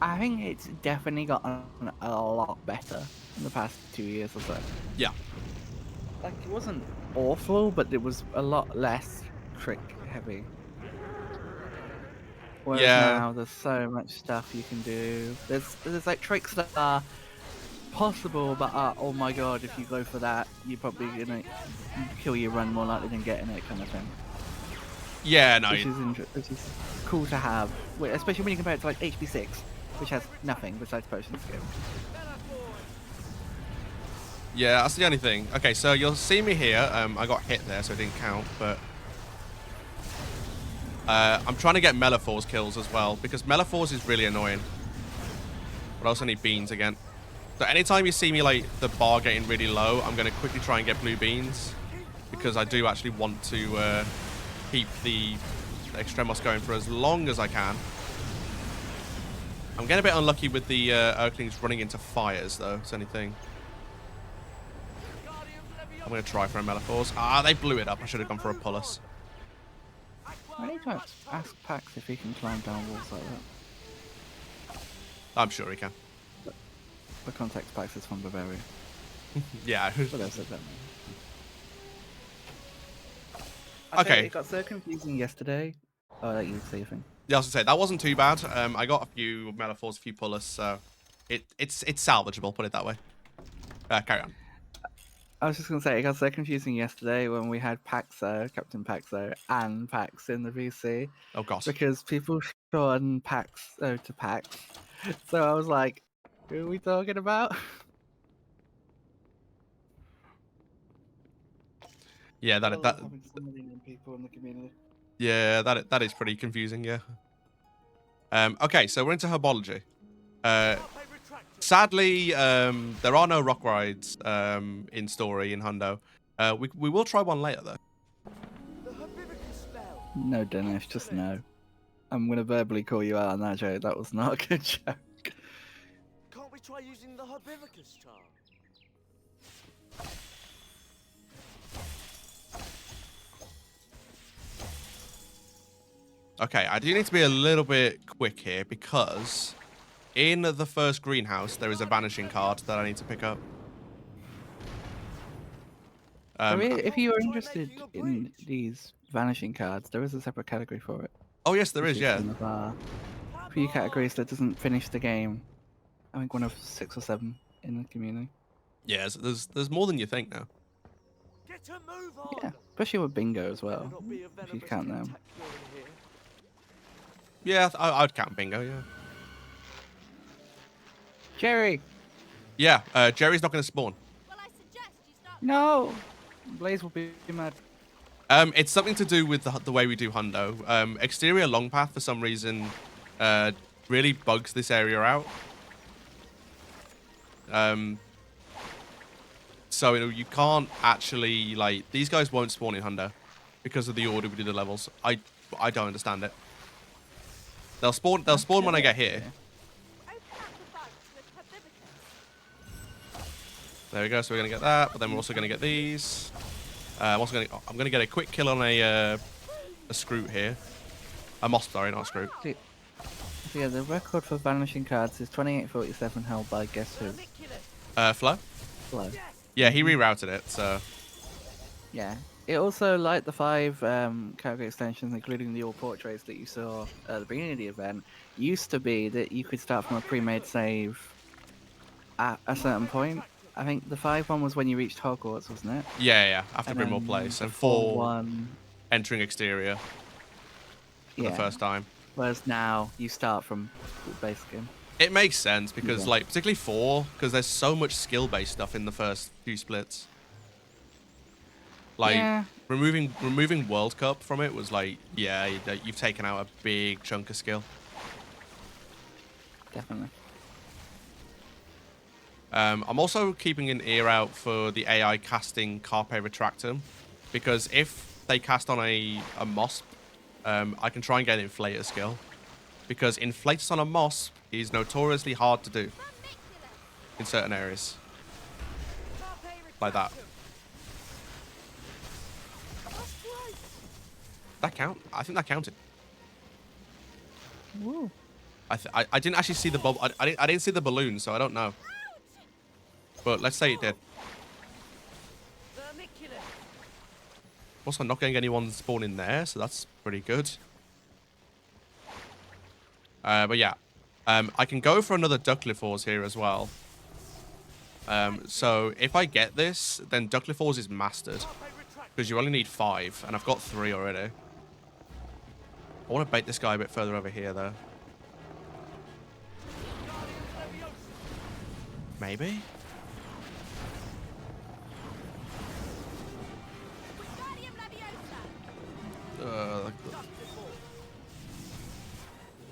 I think it's definitely gotten a lot better in the past 2 years or so. Yeah. Like, it wasn't awful, but it was a lot less trick heavy. Whereas Yeah. now there's so much stuff you can do. There's like tricks that are possible, but are, oh my god, if you go for that, you're probably gonna kill your run more likely than getting it, kind of thing. Yeah, no. Which is cool to have, especially when you compare it to like HP6, which has nothing besides potion skill. Yeah, that's the only thing. Okay, so you'll see me here. I got hit there, so it didn't count, but I'm trying to get Melifor's kills as well, because Melifor's is really annoying. But I also need beans again. So anytime you see me, like, the bar getting really low, I'm going to quickly try and get blue beans, because I do actually want to keep the Extremos going for as long as I can. I'm getting a bit unlucky with the Urklings running into fires, though. It's anything. I'm going to try for a Melifor's. Ah, they blew it up. I should have gone for a Pullus. I need to ask Pax if he can climb down walls like that. I'm sure he can. For context, Pax is from Bavaria. Yeah. What else is that? Okay. It got so confusing yesterday. Oh, that you say your thing. Yeah, I was going to say, that wasn't too bad. I got a few Melifor's, a few Pullus, so it's salvageable, put it that way. Carry on. I was just going to say, it got so confusing yesterday when we had Paxo, Captain Paxo, and Pax in the VC. Oh, gosh. Because people shorten Paxo to Pax. So I was like, who are we talking about? Yeah, Having so many people in the community. Yeah, that is pretty confusing, yeah. Okay, so we're into herbology. Sadly, there are no rock rides in story in Hundo. We will try one later, though. The Herbivicus spell. No, Dennis, just no. I'm going to verbally call you out on that joke. That was not a good joke. Can't we try using the Herbivicus charm? Okay, I do need to be a little bit quick here because in the first greenhouse there is a vanishing card that I need to pick up. If you are interested in these vanishing cards, there is a separate category for it. Oh yes, there Which is. Yeah. one of our few categories that doesn't finish the game. I think one of 6 or 7 in the community. Yeah, there's more than you think now. Get a move on. Yeah, especially with bingo as Better well, not be a if you venomous count them. tentacular in here. Yeah, I'd count bingo. Yeah. Jerry! Yeah. Jerry's not going to spawn. Well, I suggest you start. No! Blaze will be mad. It's something to do with the way we do hundo. Exterior long path for some reason really bugs this area out. So you can't actually like these guys won't spawn in hundo because of the order we do the levels. I don't understand it. They'll spawn when I get here. Open up the bugs with herbivores. There we go. So we're gonna get that, but then we're also gonna get these. I'm gonna get a quick kill on a scroot here. A moss, sorry, not a scroot. So yeah, the record for vanishing cards is 2847 held by guess who? Flo? Flo. Yeah, he rerouted it, so Yeah. It also, like the 5 category extensions, including the all portraits that you saw at the beginning of the event, used to be that you could start from a pre-made save at a certain point. I think the 5 one was when you reached Hogwarts, wasn't it? yeah. After And Brimwell then Place the and 4 4 one, entering exterior for the first time. Whereas now you start from the base game. It makes sense because, Yeah. like, particularly 4, because there's so much skill-based stuff in the first few splits. Like, Yeah. removing World Cup from it was like, yeah, you've taken out a big chunk of skill. Definitely. I'm also keeping an ear out for the AI casting Carpe Retractum, because if they cast on a Mosp, I can try and get an Inflator skill. Because Inflatus on a Mosp is notoriously hard to do in certain areas. Like that. That count? I think that counted. Woo. I didn't actually see the bubble. I didn't see the balloon, so I don't know. But let's say it did. Also, not getting anyone spawn in there, so that's pretty good. But yeah, I can go for another Ducklifors here as well. So if I get this, then Ducklifors is mastered. Because you only need 5, and I've got 3 already. I want to bait this guy a bit further over here, though. Maybe?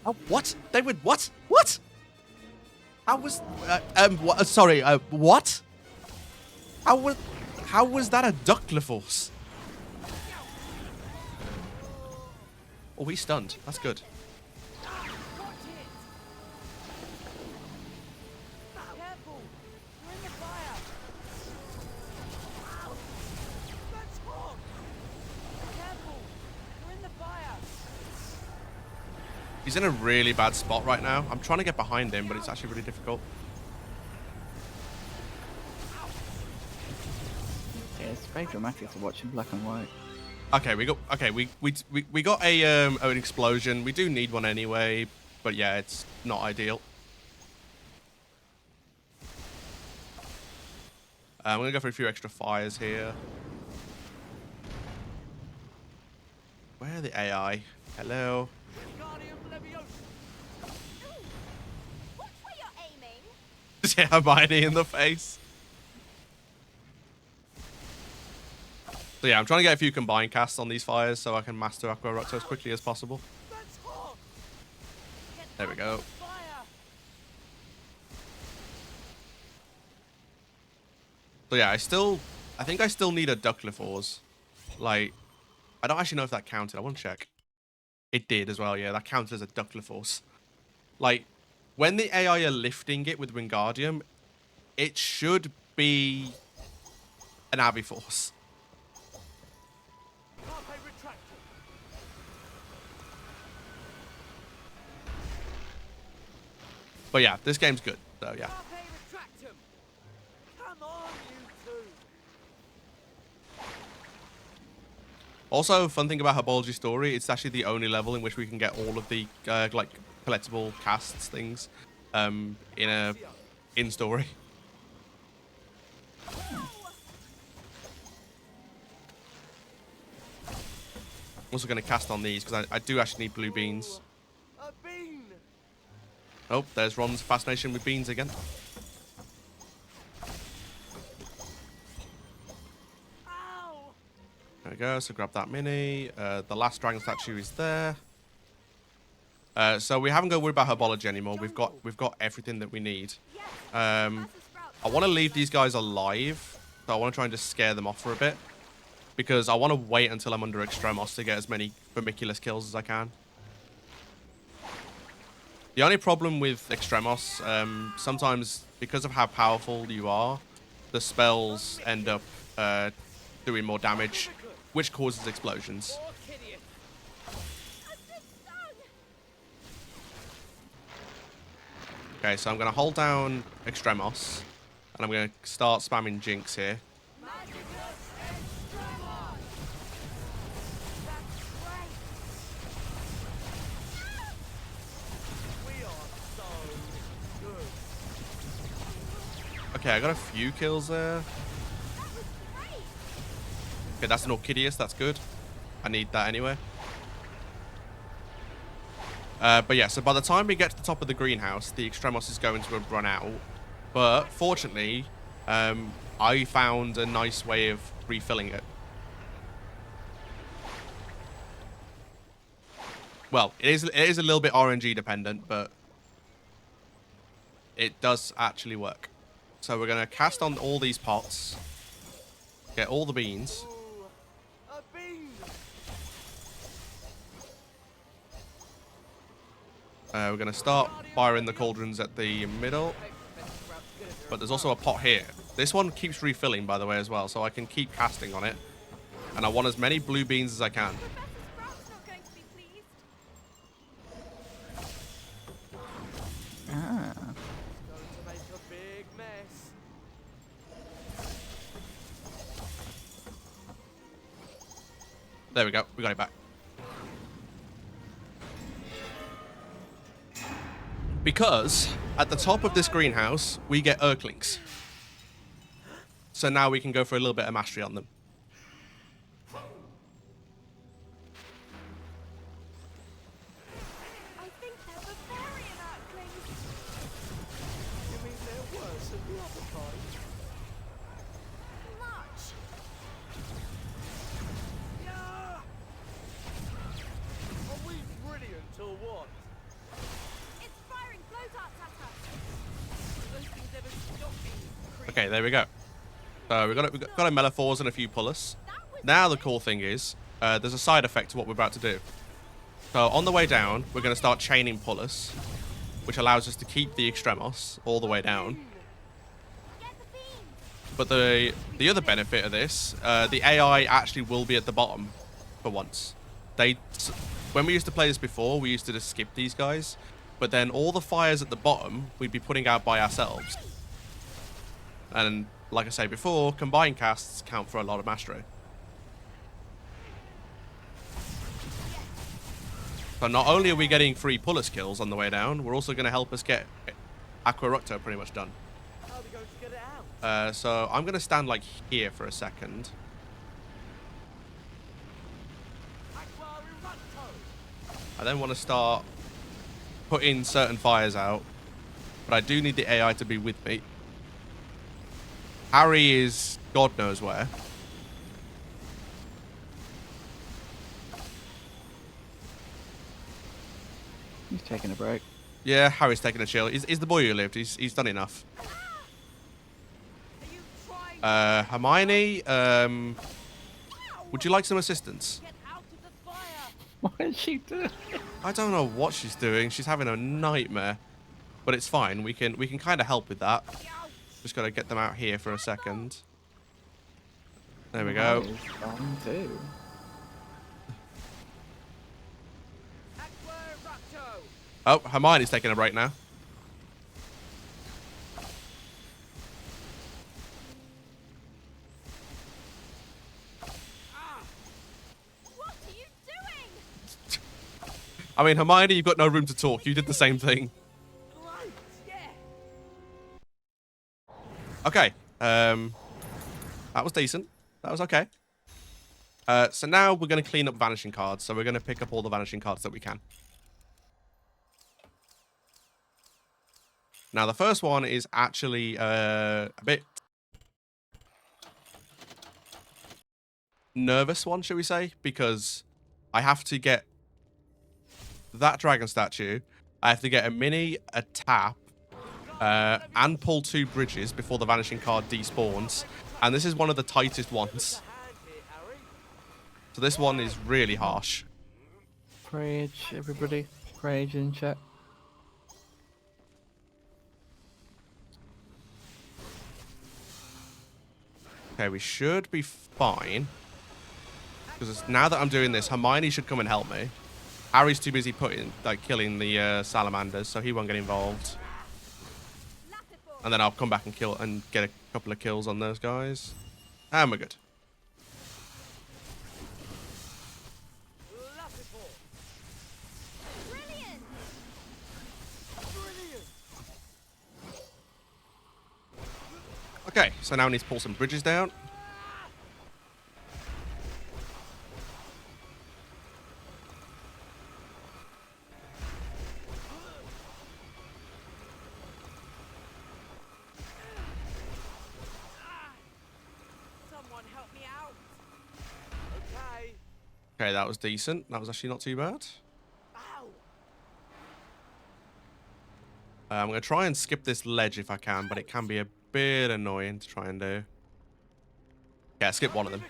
Oh, what? They would what? What? How was what, sorry, what? How was that a Ducklifors? Oh, he's stunned. That's good. Careful! You're in the fire! That's hot! Careful! You're in the fire! He's in a really bad spot right now. I'm trying to get behind him, but it's actually really difficult. Yeah, it's very dramatic to watch in black and white. Okay, we got an explosion. We do need one anyway, but yeah, it's not ideal. I'm gonna go for a few extra fires here. Where are the AI? Hello. Watch where you're aiming. Yeah, Hermione in the face. So yeah, I'm trying to get a few combined casts on these fires so I can master Aqua Rocto as quickly as possible. That's hot! There we go. Fire! So yeah, I think I still need a Ducklifors. Like, I don't actually know if that counted. I want to check. It did as well, yeah. That counted as a Ducklifors. Like, when the AI are lifting it with Wingardium, it should be an Aviforce. But yeah, this game's good. So yeah. Carpe retractum. Come on, you two. Also, fun thing about Herbology Story, it's actually the only level in which we can get all of the like collectible casts things in story. I'm also going to cast on these because I do actually need blue beans. A bean. Oh, there's Ron's fascination with beans again. Ow. There we go. So grab that mini. The last dragon statue is there. So we haven't got to worry about Herbology anymore. We've got everything that we need. I want to leave these guys alive. So I want to try and just scare them off for a bit. Because I want to wait until I'm under Extremos to get as many vermiculous kills as I can. The only problem with Extremos, sometimes because of how powerful you are, the spells end up doing more damage, which causes explosions. More hideous. Okay, so I'm going to hold down Extremos, and I'm going to start spamming Jinx here. We are so good. Okay, I got a few kills there. Okay, that's an Orchideus, that's good. I need that anyway. But yeah, so by the time we get to the top of the greenhouse, the Extremos is going to have run out. But fortunately, I found a nice way of refilling it. Well, it is a little bit RNG dependent, but it does actually work. So we're going to cast on all these pots, get all the beans. Ooh, a bean. We're going to start firing the cauldrons at the middle. But there's also a pot here. This one keeps refilling, by the way, as well, so I can keep casting on it. And I want as many blue beans as I can. Professor Sprout's not going to be pleased. Ah. Going to make a big mess. There we go. We got it back. Because at the top of this greenhouse, we get Urklings. So now we can go for a little bit of mastery on them. I think they're barbarian Earthlings. You mean they're worse than the other kind? Much. Are we brilliant or what? It's firing flow darts at us. Those things ever stop me. Okay, there we go. So we've got a Meliphors and a few Pullus. Now the cool thing is, there's a side effect to what we're about to do. So on the way down, we're going to start chaining Pullus, which allows us to keep the Extremos all the way down. Get the beams. But the other benefit of this, the AI actually will be at the bottom for once. When we used to play this before, we used to just skip these guys. But then all the fires at the bottom, we'd be putting out by ourselves. And like I said before, combined casts count for a lot of mastery. So not only are we getting free Pullus kills on the way down, we're also going to help us get Aquaruptor pretty much done. How are we going to get it out? So I'm going to stand like here for a second. I then want to start putting certain fires out, but I do need the AI to be with me. Harry is God knows where. He's taking a break. Yeah, Harry's taking a chill. He's the boy who lived. He's done enough. Are you trying Hermione, would you like some assistance? to get out of the fire? What is she doing? I don't know what she's doing. She's having a nightmare, but it's fine. We can kind of help with that. Just gotta get them out here for a second. There we go. He's gone too. Aquarupto. Oh, Hermione's taking a break now. I mean, Hermione, you've got no room to talk. You did the same thing. Okay. That was decent. That was okay. So now we're going to clean up vanishing cards. So we're going to pick up all the vanishing cards that we can. Now, the first one is actually a bit nervous one, shall we say? Because I have to get that dragon statue. I have to get a mini, a tap, and pull 2 bridges before the vanishing card despawns. And this is one of the tightest ones. So this one is really harsh. Rage, everybody. Rage in chat. Okay, we should be fine. Because now that I'm doing this, Hermione should come and help me. Harry's too busy killing the salamanders, so he won't get involved. And then I'll come back and get a couple of kills on those guys. And we're good. Brilliant! Okay, so now we need to pull some bridges down. Someone help me out. Okay. Okay, that was decent. That was actually not too bad. Ow. I'm going to try and skip this ledge if I can, but it can be a bit annoying to try and do. Yeah, skip one of them.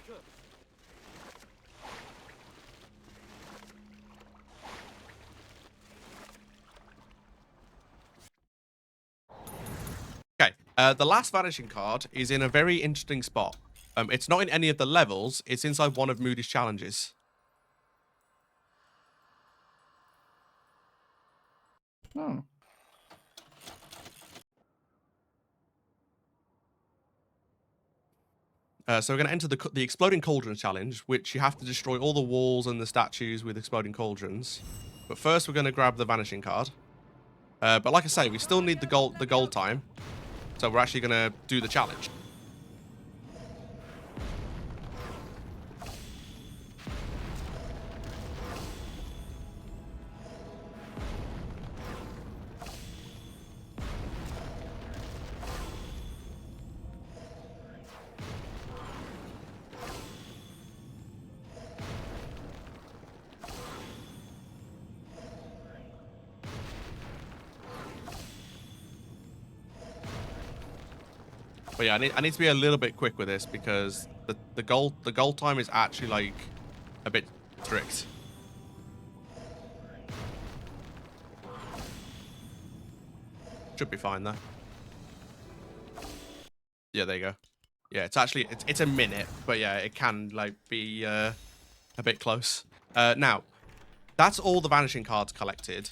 Okay, the last vanishing card is in a very interesting spot. It's not in any of the levels, it's inside one of Moody's challenges. Oh. So we're going to enter the Exploding Cauldron Challenge, which you have to destroy all the walls and the statues with exploding cauldrons. But first we're going to grab the vanishing card. But like I say, we still need the gold time. So we're actually going to do the challenge. But yeah, I need to be a little bit quick with this because the gold time is actually like a bit strict. Should be fine though. Yeah, there you go. Yeah, it's actually it's a minute, but yeah, it can like be a bit close. Now, that's all the vanishing cards collected,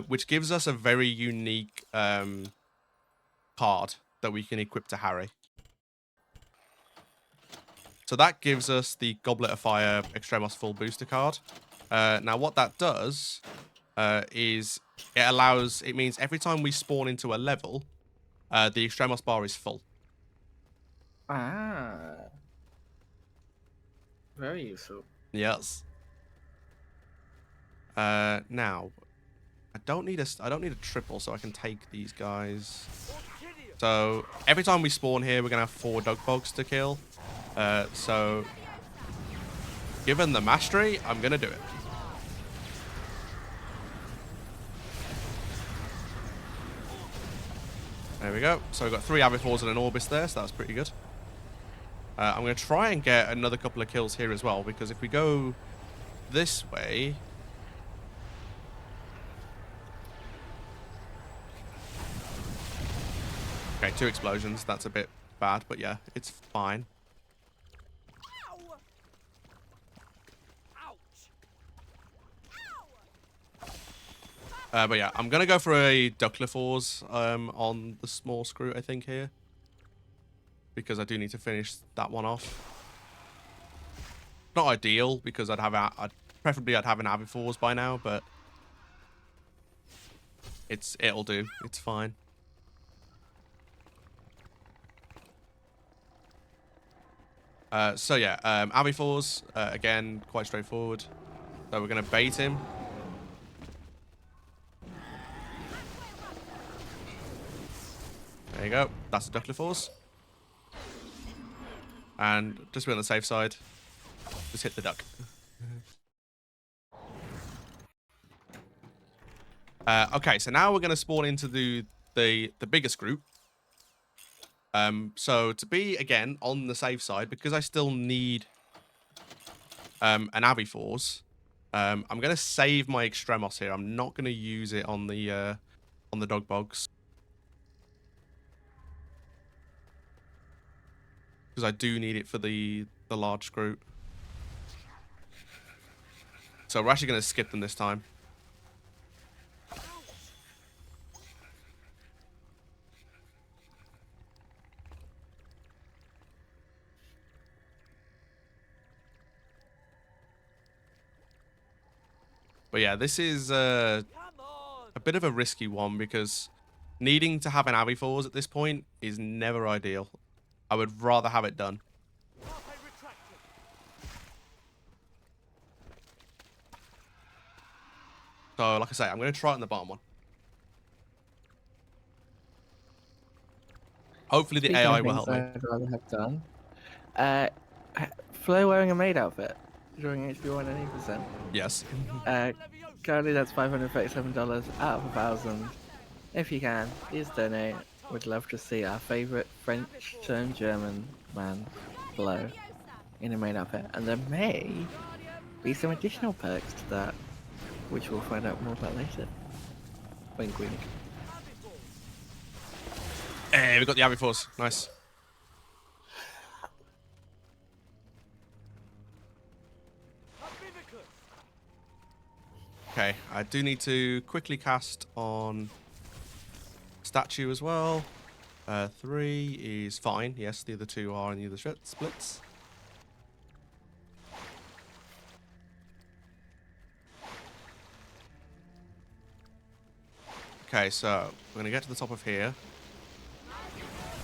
which gives us a very unique card that we can equip to Harry. So that gives us the Goblet of Fire Extremos full booster card. Now what that does is it means every time we spawn into a level, the Extremos bar is full. Ah. Very useful. Yes. Now, I don't need a triple, so I can take these guys. So every time we spawn here, we're gonna have 4 dog bogs to kill. So given the mastery, I'm gonna do it. There we go. So we've got 3 Avifors and an Orbis there, so that's pretty good. I'm gonna try and get another couple of kills here as well, because if we go this way. Okay, 2 explosions. That's a bit bad, but yeah, it's fine. Ow. Ouch. But yeah, I'm going to go for a Ducklifors on the small screw, I think, here. Because I do need to finish that one off. Not ideal, because preferably I'd have an Avifors by now, but It'll do. It's fine. So yeah, Avifors, again, quite straightforward. So we're gonna bait him. There you go. That's a Ducklifors. And just be on the safe side. Just hit the duck. Okay, so now we're gonna spawn into the biggest group. So to be again on the safe side, because I still need an Avifors, I'm gonna save my Extremos here. I'm not gonna use it on the dog bogs because I do need it for the large group. So we're actually gonna skip them this time. But yeah, this is a bit of a risky one because needing to have an Avifors at this point is never ideal. I would rather have it done. So, like I say, I'm going to try it on the bottom one. Hopefully the Speaking AI of will things help me. I'd rather have done. Flo wearing a maid outfit during HP 100%. Yes. Currently that's $537 out of 1,000. If you can, please donate. Would love to see our favourite French turned German man Flo in a maid outfit. And there may be some additional perks to that, which we'll find out more about later. Wink wink. Hey, we got the Avifors. Nice. Okay, I do need to quickly cast on statue as well. 3 is fine. Yes, the other 2 are in the other splits. Okay, so we're going to get to the top of here.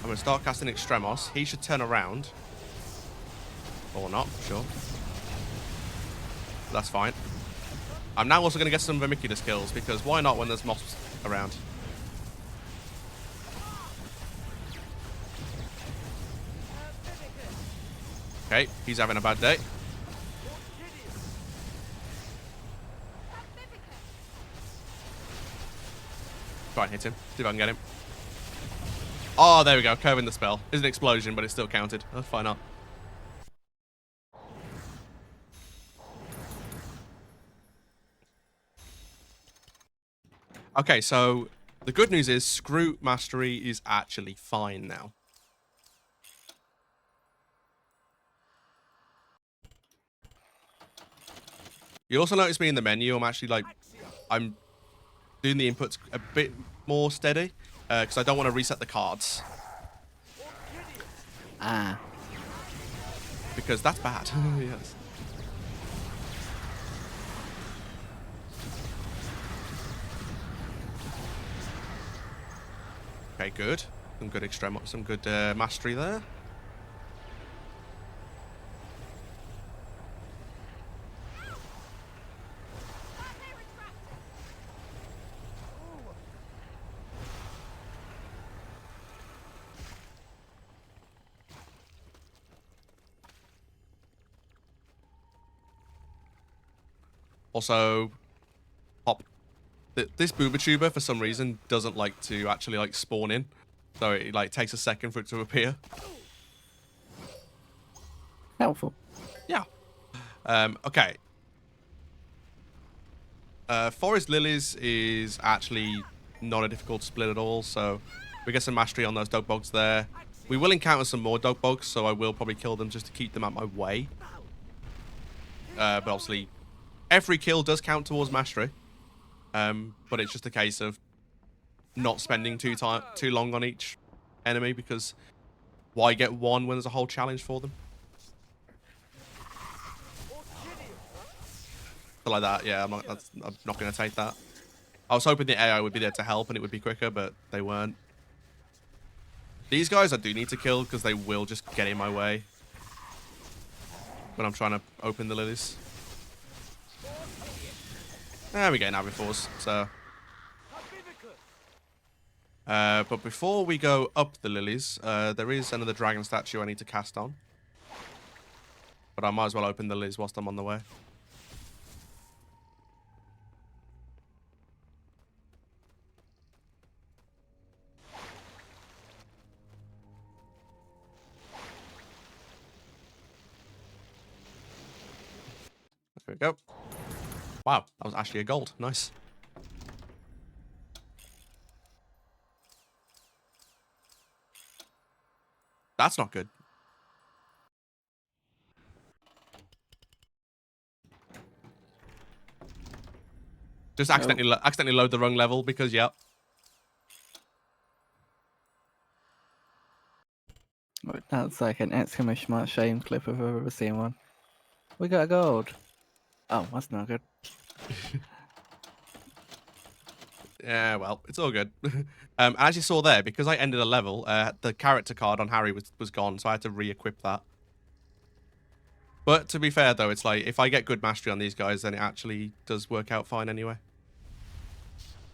I'm going to start casting Extremos. He should turn around. Or not, sure. That's fine. I'm now also going to get some Vermiculous kills, because why not when there's mobs around? Okay, he's having a bad day. Try and hit him. See if I can get him. Oh, there we go. Curving the spell. It's an explosion, but it still counted. That's fine up. Okay, so the good news is Screw Mastery is actually fine now. You'll also notice me in the menu, I'm doing the inputs a bit more steady, because I don't want to reset the cards. Ah. Because that's bad. Yes. Okay, good. Some good mastery there. Also, this Booba Tuber for some reason doesn't like to actually spawn in, so it takes a second for it to appear. Helpful. Yeah. Okay. Forest Lilies is actually not a difficult split at all, so we get some mastery on those dog bogs there. We will encounter some more dog bogs, so I will probably kill them just to keep them out my way. But obviously, every kill does count towards mastery. But it's just a case of not spending too long on each enemy, because why get one when there's a whole challenge for them? So like that, yeah, I'm not going to take that. I was hoping the AI would be there to help and it would be quicker, but they weren't. These guys I do need to kill because they will just get in my way when I'm trying to open the lilies. And we're getting Avifors, so... but before we go up the lilies, there is another dragon statue I need to cast on. But I might as well open the lilies whilst I'm on the way. There we go. Wow, that was actually a gold. Nice. That's not good. Just accidentally load the wrong level because, yep. That's like an exclamation mark shame clip if I've ever seen one. We got a gold. Oh, that's not good. Yeah, well, it's all good. As you saw there, because I ended a level, the character card on Harry was gone, so I had to re-equip that. But to be fair, though, it's like, if I get good mastery on these guys, then it actually does work out fine anyway.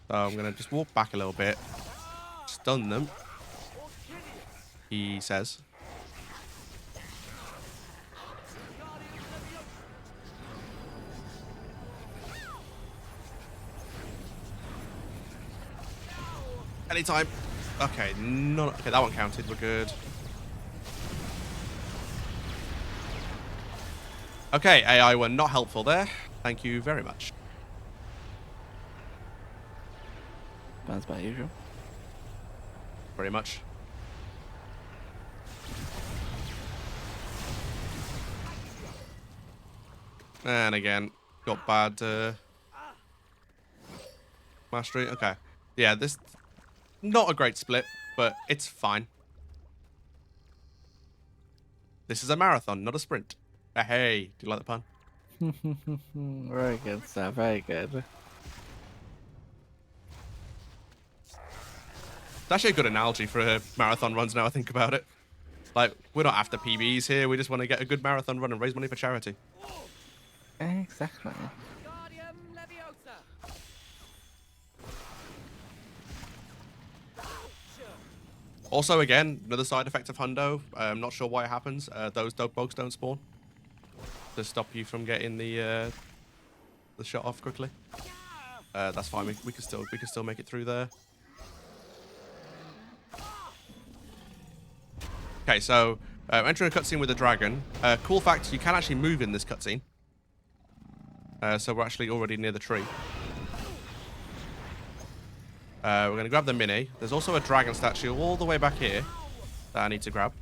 So I'm going to just walk back a little bit. Stun them. He says. Anytime. Okay, okay, that one counted. We're good. Okay, AI were not helpful there. Thank you very much. That's about usual. Very much. And again, got bad mastery. Okay. Yeah, this... Not a great split, but it's fine. This is a marathon, not a sprint. Hey, do you like the pun? Very good, sir. Very good. It's actually a good analogy for marathon runs now I think about it. Like, we're not after PBs here, we just want to get a good marathon run and raise money for charity. Exactly. Guardium Leviosa. Also, again, another side effect of Hundo. I'm not sure why it happens. Those dog bugs don't spawn to stop you from getting the shot off quickly. That's fine. We can still make it through there. Okay, so entering a cutscene with a dragon. Cool fact: you can actually move in this cutscene. So we're actually already near the tree. We're going to grab the mini. There's also a dragon statue all the way back here that I need to grab.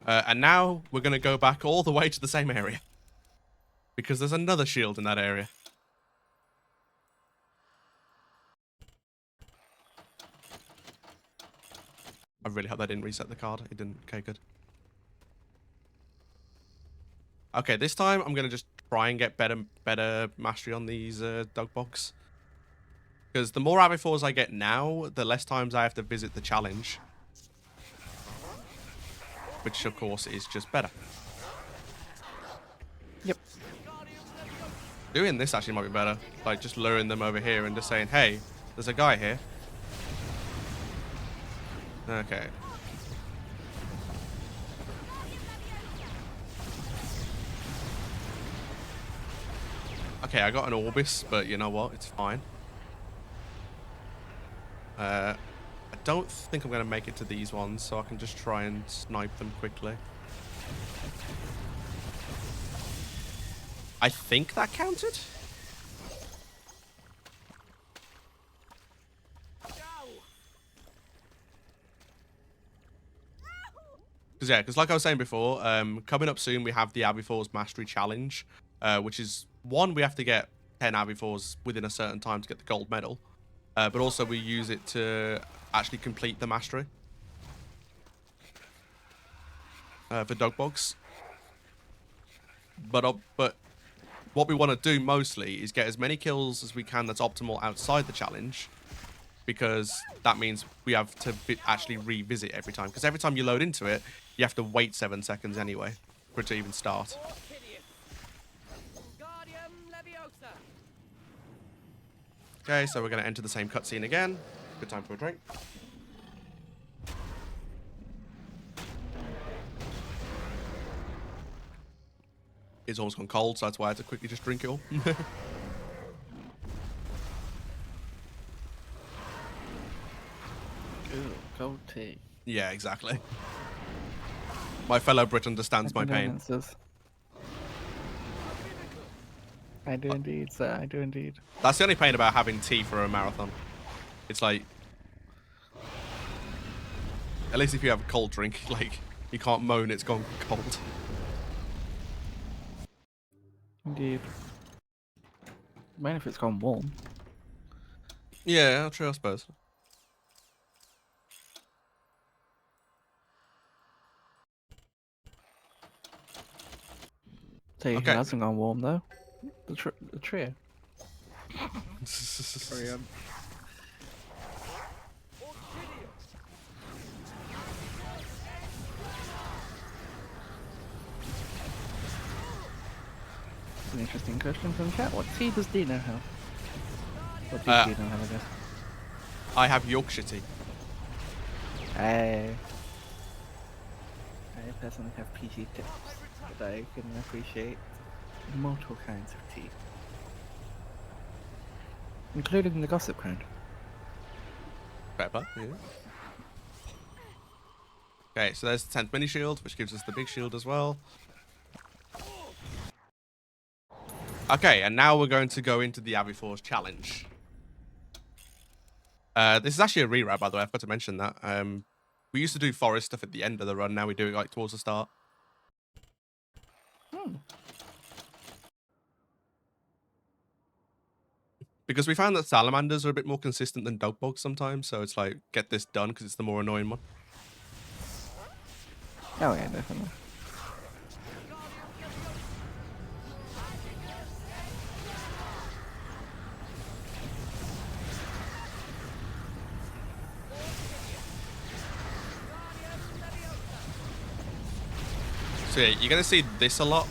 And now we're going to go back all the way to the same area. Because there's another shield in that area. I really hope that didn't reset the card. It didn't. Okay, good. Okay, this time I'm going to just try and get better mastery on these dog bogs. Because the more Avifors I get now, the less times I have to visit the challenge. Which, of course, is just better. Yep. Doing this actually might be better. Like, just luring them over here and just saying, hey, there's a guy here. Okay. Okay, I got an Orbis, but you know what? It's fine. I don't think I'm going to make it to these ones, so I can just try and snipe them quickly. I think that counted? Because like I was saying before, coming up soon we have the Avifors Mastery Challenge, which is, one, we have to get 10 Avifors within a certain time to get the gold medal, but also we use it to actually complete the Mastery. for dog bugs. But what we want to do mostly is get as many kills as we can that's optimal outside the challenge, because that means we have to actually revisit every time. Because every time you load into it, you have to wait 7 seconds anyway for it to even start. Okay, so we're going to enter the same cutscene again. Good time for a drink. It's almost gone cold, so that's why I had to quickly just drink it all. Ooh, gold tea. Yeah, exactly. My fellow Brit understands my pain. Condolences. I do indeed, sir. I do indeed. That's the only pain about having tea for a marathon. It's like, at least if you have a cold drink, like, you can't moan it's gone cold. Indeed. Mind if it's gone warm. Yeah, true, I suppose. Tell you Okay. who hasn't gone warm though. The trio. Carry on. An interesting question from the chat. What tea does Dino have? What does Dino have, I guess? I have Yorkshire tea. I personally have PC tips, but I can appreciate multiple kinds of tea. Including the gossip kind. Pepper, yeah. Okay, so there's the 10th mini shield, which gives us the big shield as well. Okay, and now we're going to go into the HP4's challenge. This is actually a reroute, by the way. I forgot to mention that. We used to do forest stuff at the end of the run. Now we do it like towards the start. Because we found that salamanders are a bit more consistent than dog bugs sometimes. So it's like, get this done because it's the more annoying one. Oh yeah, definitely. So yeah, you're going to see this a lot.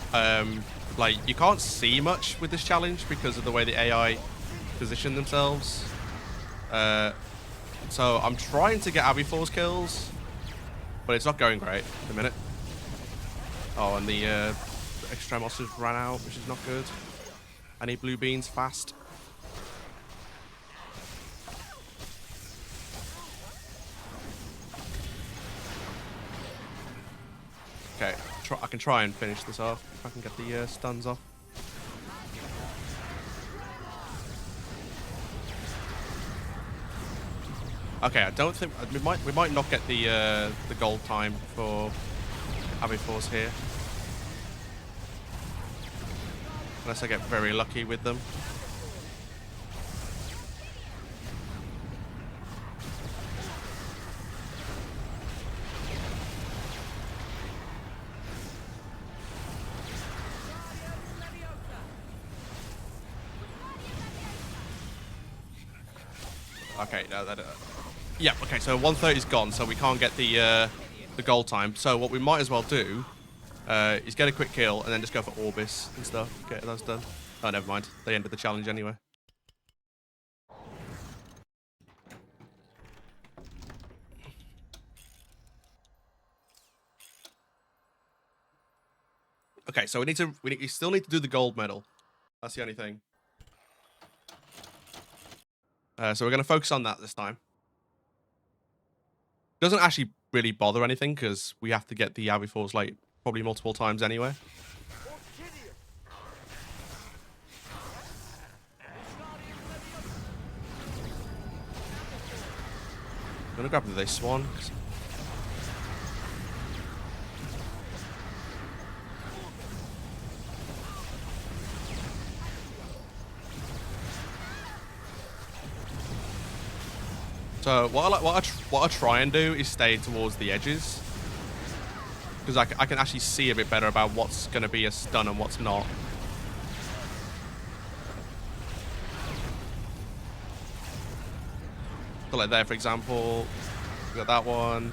Like, you can't see much with this challenge because of the way the AI position themselves. So I'm trying to get HP4's kills, but it's not going great at the minute. Oh, and the Extremos has ran out, which is not good. I need blue beans fast. Okay, I can try and finish this off if I can get the stuns off. Okay, I don't think we might not get the gold time for HP4s here, unless I get very lucky with them. Okay, no, that. Yeah, okay, so 130's gone, so we can't get the gold time. So what we might as well do is get a quick kill and then just go for Orbis and stuff. Get those done. Oh, never mind. They ended the challenge anyway. Okay, so we still need to do the gold medal. That's the only thing. So we're going to focus on that this time. Doesn't actually really bother anything because we have to get the HP4s like probably multiple times anyway. I'm gonna grab this one. So what I try and do is stay towards the edges, because I can actually see a bit better about what's going to be a stun and what's not. So like there, for example, we got that one.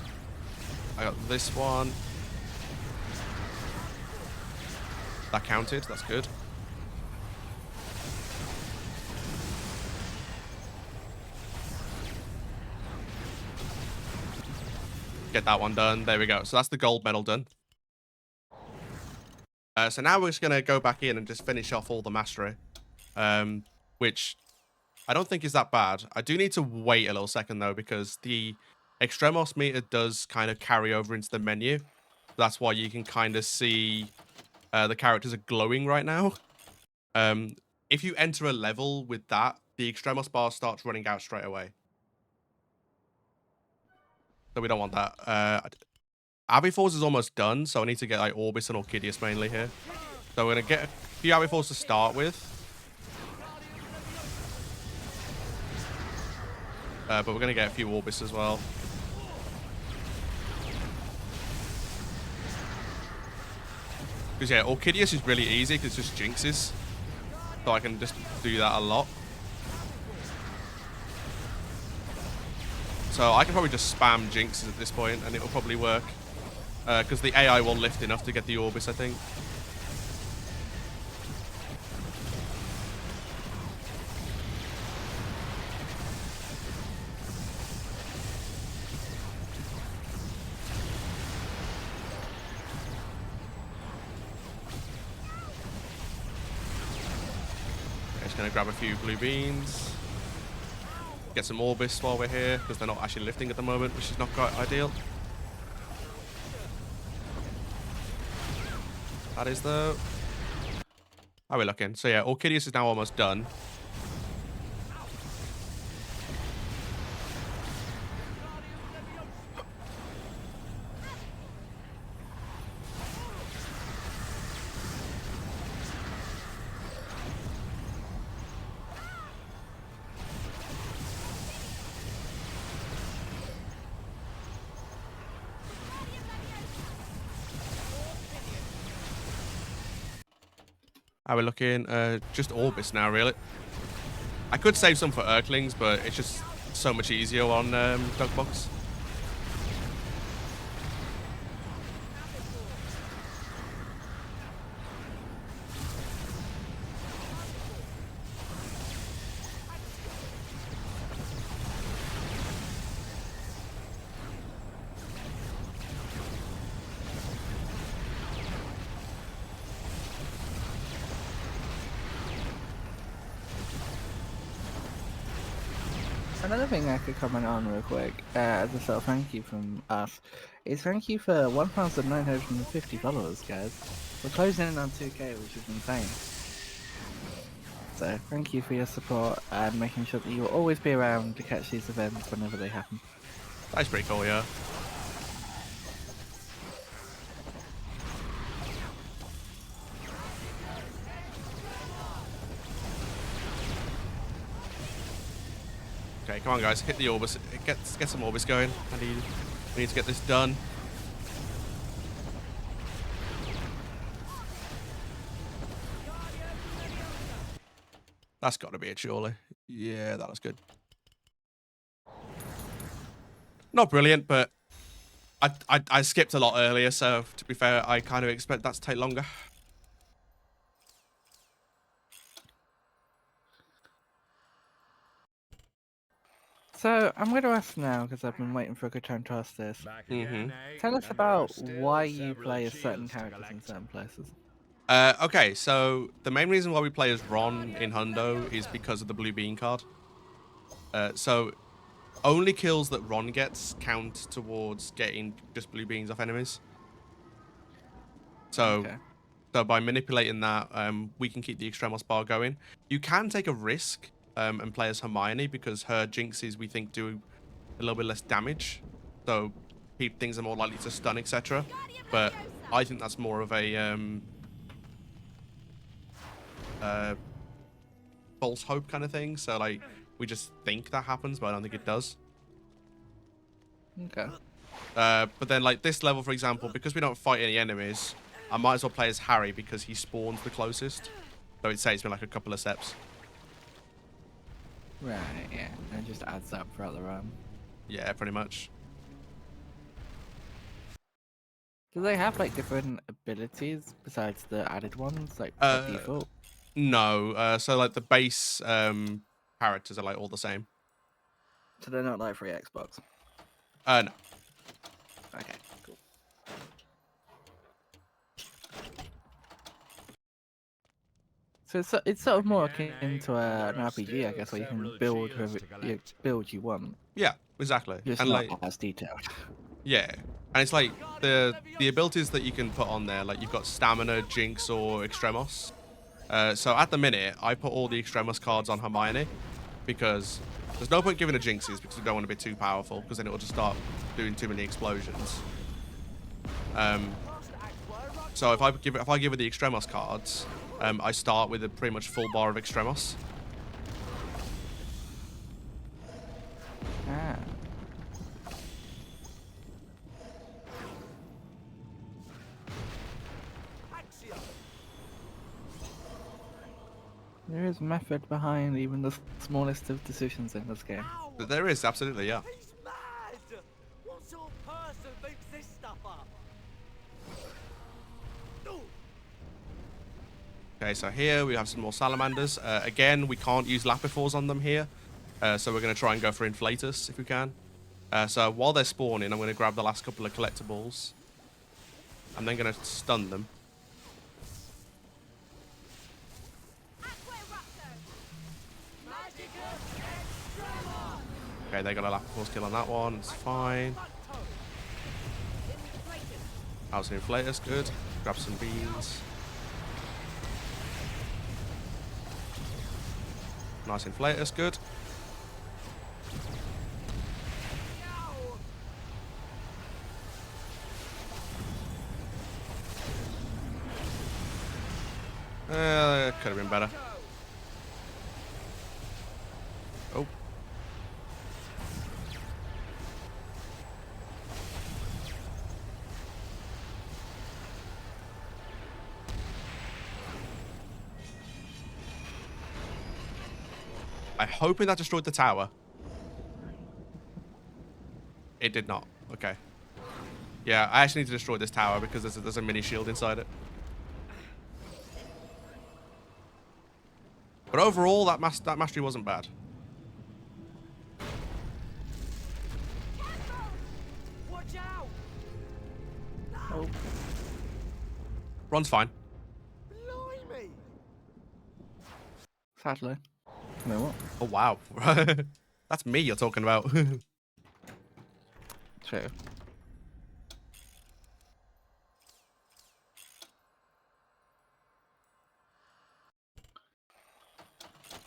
I got this one. That counted. That's good. Get that one done. There we go. So that's the gold medal done. So now we're just going to go back in and just finish off all the mastery, which I don't think is that bad. I do need to wait a little second, though, because the Extremos meter does kind of carry over into the menu. That's why you can kind of see the characters are glowing right now. If you enter a level with that, the Extremos bar starts running out straight away. So we don't want that. HP4s is almost done, so I need to get like Orbis and Orchideus mainly here. So we're going to get a few HP4s to start with. But we're going to get a few Orbis as well. Because yeah, Orchideus is really easy because it's just jinxes. So I can just do that a lot. So I can probably just spam jinxes at this point and it'll probably work. Because the AI will lift enough to get the Orbis, I think. Just gonna grab a few blue beans. Get some Orbis while we're here, because they're not actually lifting at the moment, which is not quite ideal. That is though. How are we looking? So yeah, Orchideus is now almost done. How are we looking? Just Orbis now, really. I could save some for Urklings, but it's just so much easier on Dogbox. Another thing I could comment on real quick, as a sort of thank you from us, is thank you for 1,950 followers, guys. We're closing in on 2K, which is insane. So, thank you for your support and making sure that you will always be around to catch these events whenever they happen. That's pretty cool, yeah. Okay, come on, guys, hit the Orbis. Get some Orbis going. We need to get this done. That's got to be it, surely. Yeah, that was good. Not brilliant, but I skipped a lot earlier, so to be fair, I kind of expect that to take longer. So, I'm going to ask now, because I've been waiting for a good time to ask this. Tell us about why you play as certain characters in certain places. Okay, so the main reason why we play as Ron in Hundo is because of the blue bean card. So only kills that Ron gets count towards getting just blue beans off enemies. So, so by manipulating that, we can keep the Extremos bar going. You can take a risk and play as Hermione because her jinxes, we think, do a little bit less damage. So things are more likely to stun, etc. But I think that's more of a false hope kind of thing. So like we just think that happens, but I don't think it does. Okay. But then, like, this level, for example, because we don't fight any enemies, I might as well play as Harry because he spawns the closest. So it saves me, like, a couple of steps. Right, yeah. And it just adds up throughout the run. Yeah, pretty much. Do they have, like, different abilities besides the added ones, like, by default? No. So, like, the base characters are, like, all the same. So they're not like free Xbox? No. Okay, cool. So it's sort of more akin to an RPG, I guess, where you can build whoever build you want. Yeah, exactly. Just and, not like, as detailed. yeah. And it's like the abilities that you can put on there, like you've got Stamina, Jinx, or Extremos. So at the minute, I put all the Extremos cards on Hermione because there's no point giving her Jinxes because we don't want to be too powerful because then it'll just start doing too many explosions. So if I give her the Extremos cards, I start with a pretty much full bar of Extremos. Ah. There is method behind even the smallest of decisions in this game. But there is, absolutely, yeah. He's mad! What sort of person thinks this stuff up? No. Okay, so here we have some more salamanders. Again, we can't use lapifors on them here. So we're going to try and go for inflatus if we can. So while they're spawning, I'm going to grab the last couple of collectibles. I'm then going to stun them. Okay, they got a Lapifos kill on that one. It's fine. How's the inflatus? Good. Grab some beans. Nice inflatus. Good. Could have been better. Oh. I'm hoping that destroyed the tower. It did not. Okay. Yeah, I actually need to destroy this tower because there's a mini shield inside it. But overall, that mastery wasn't bad. Watch out! Oh. Ron's fine. Blimey! Sadly. You know what? Oh, wow. That's me you're talking about. True.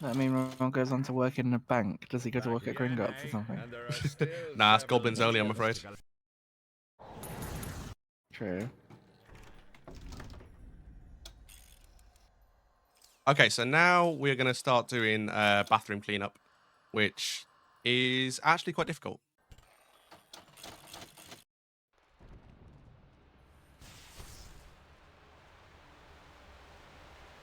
I mean, Ron goes on to work in a bank. Does he go to work at Gringotts or something? Nah, it's goblins only, I'm afraid. True. Okay, so now we're going to start doing bathroom cleanup, which is actually quite difficult.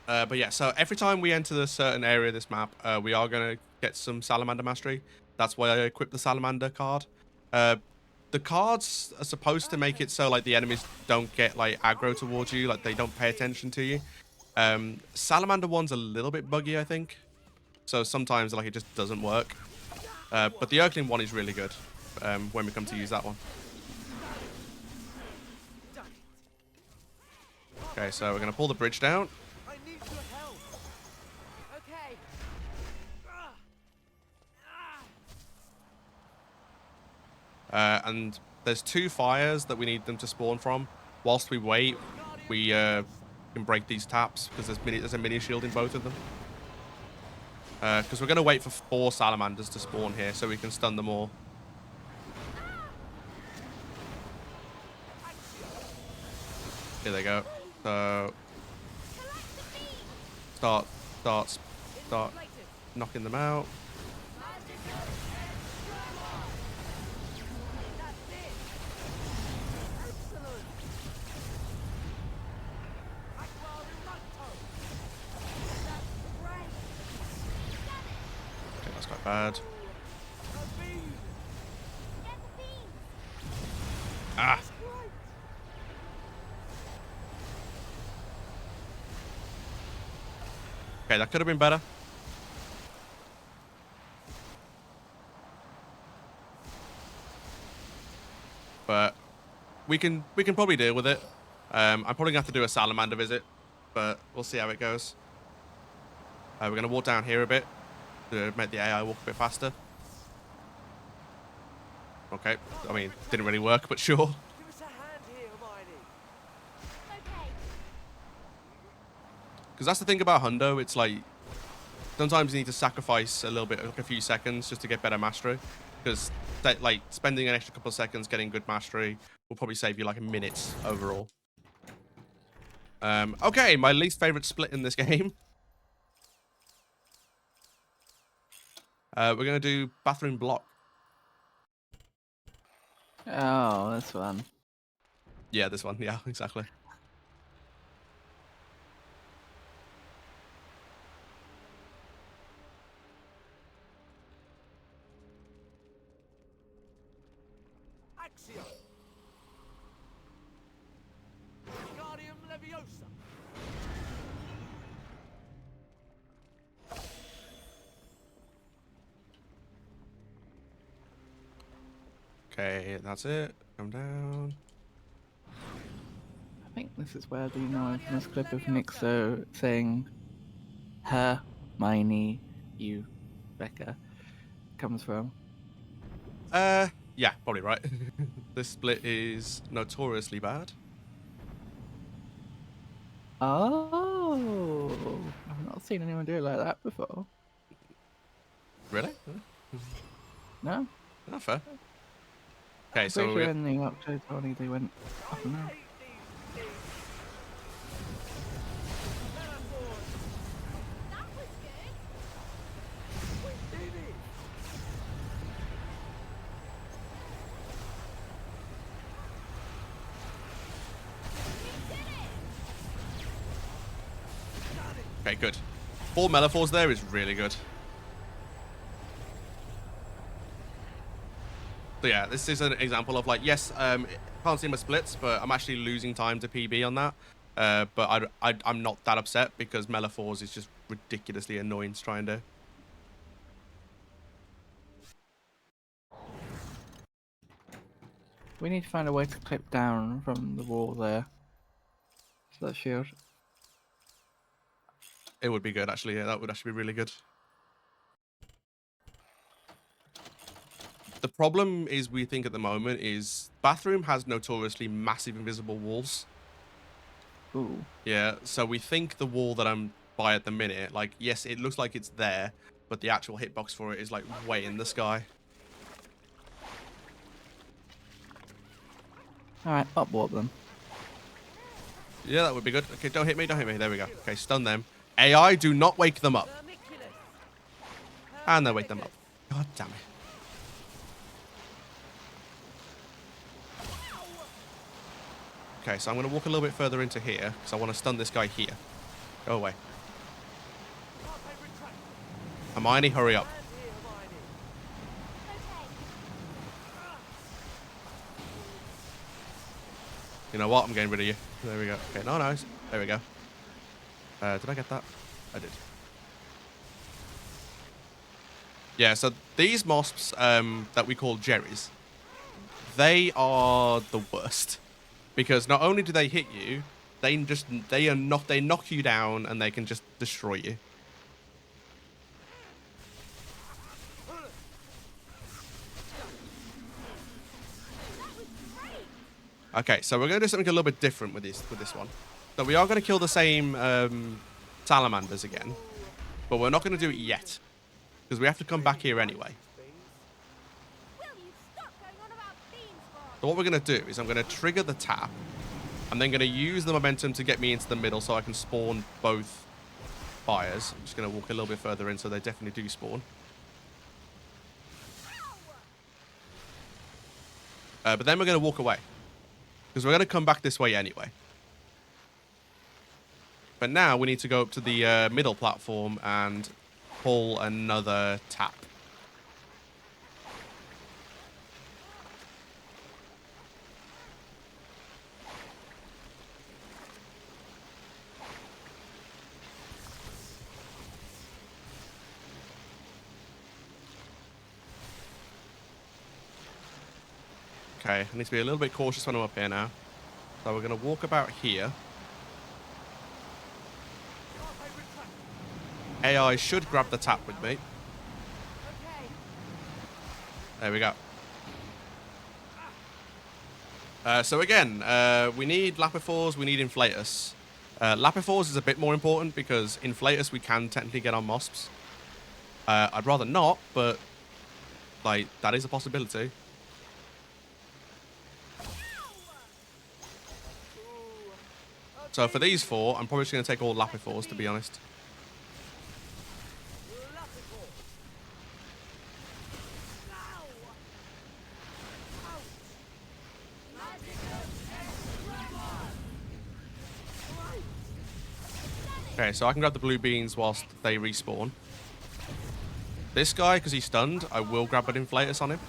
But yeah, so every time we enter a certain area of this map, we are going to get some salamander mastery. That's why I equipped the salamander card. The cards are supposed to make it so like the enemies don't get like aggro towards you, like they don't pay attention to you. Salamander one's a little bit buggy, I think. So sometimes like it just doesn't work. But the Urkling one is really good when we come to use that one. Okay, so we're going to pull the bridge down. I need your help! Okay. And there's 2 fires that we need them to spawn from. Whilst we wait, we can break these taps because there's a mini shield in both of them. Because we're going to wait for 4 salamanders to spawn here so we can stun them all. Here they go. So start knocking them out. That's quite bad. Ah. Okay, that could have been better. But we can probably deal with it. I'm probably gonna have to do a salamander visit, but we'll see how it goes. We're gonna walk down here a bit to make the AI walk a bit faster. Okay, I mean, didn't really work, but sure. Give us a hand here, Hermione. Okay. Because that's the thing about Hundo, it's like, sometimes you need to sacrifice a little bit, like a few seconds, just to get better mastery. Because, like, spending an extra couple of seconds getting good mastery will probably save you, like, a minute overall. Okay, my least favorite split in this game. We're going to do bathroom block. Oh, this one. Yeah, this one. Yeah, exactly. Accio. Wingardium Leviosa. Okay, that's it. Come down. I think this is where the infamous clip of Nixo saying, Hermione, you, Becca, comes from. Yeah, probably right. This split is notoriously bad. Oh, I've not seen anyone do it like that before. Really? No? Not fair. Okay, so Pretty sure we in the October 20 they went up and down. That was good. We did it. okay, good. 4 Metaphors there is really good. So yeah, this is an example of like, yes, can't see my splits, but I'm actually losing time to PB on that. But I'm not that upset because Metaphors is just ridiculously annoying to try and do. We need to find a way to clip down from the wall there. So that shield. It would be good, actually. Yeah, that would actually be really good. The problem is we think at the moment is bathroom has notoriously massive invisible walls. Ooh. Yeah, so we think the wall that I'm by at the minute, like, yes, it looks like it's there, but the actual hitbox for it is like way in the sky. Alright, upwarp them. Yeah, that would be good. Okay, don't hit me, don't hit me. There we go. Okay, stun them. AI, do not wake them up. Vermiculus. And they wake them up. God damn it. Okay, so I'm going to walk a little bit further into here, because I want to stun this guy here. Go away. Carpe retract. Hermione, hurry up. Hand here, Hermione. Okay. You know what? I'm getting rid of you. There we go. Okay, no, no. There we go. Did I get that? I did. Yeah, so these mosps that we call Jerrys, they are the worst. Because not only do they hit you, they knock you down and they can just destroy you. Okay, so we're going to do something a little bit different with this one. So we are going to kill the same salamanders again, but we're not going to do it yet because we have to come back here anyway. Will you stop going on about beans, Bob? So what we're going to do is I'm going to trigger the tap. I'm then going to use the momentum to get me into the middle so I can spawn both fires. I'm just going to walk a little bit further in so they definitely do spawn. But then we're going to walk away because we're going to come back this way anyway. But now we need to go up to the middle platform and pull another tap. Okay, I need to be a little bit cautious when I'm up here now. So we're going to walk about here. AI should grab the tap with me. Okay. There we go. So again, we need Lapifors, we need Inflatus. Lapifors is a bit more important because Inflatus we can technically get on Mosps. I'd rather not, but like that is a possibility. So for these four, I'm probably just going to take all Lapifors, to be honest. Okay, so I can grab the blue beans whilst they respawn. This guy, because he's stunned, I will grab an Inflatus on him.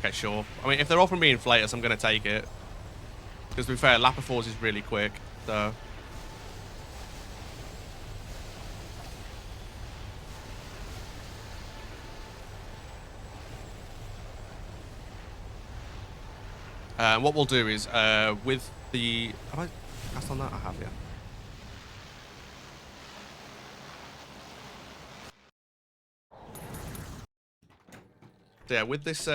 Okay, sure. I mean, if they're offering me Inflatus, I'm going to take it. Because to be fair, Lapifors is really quick, so... what we'll do is, with the... Have I cast on that? I have, yeah. So yeah, with this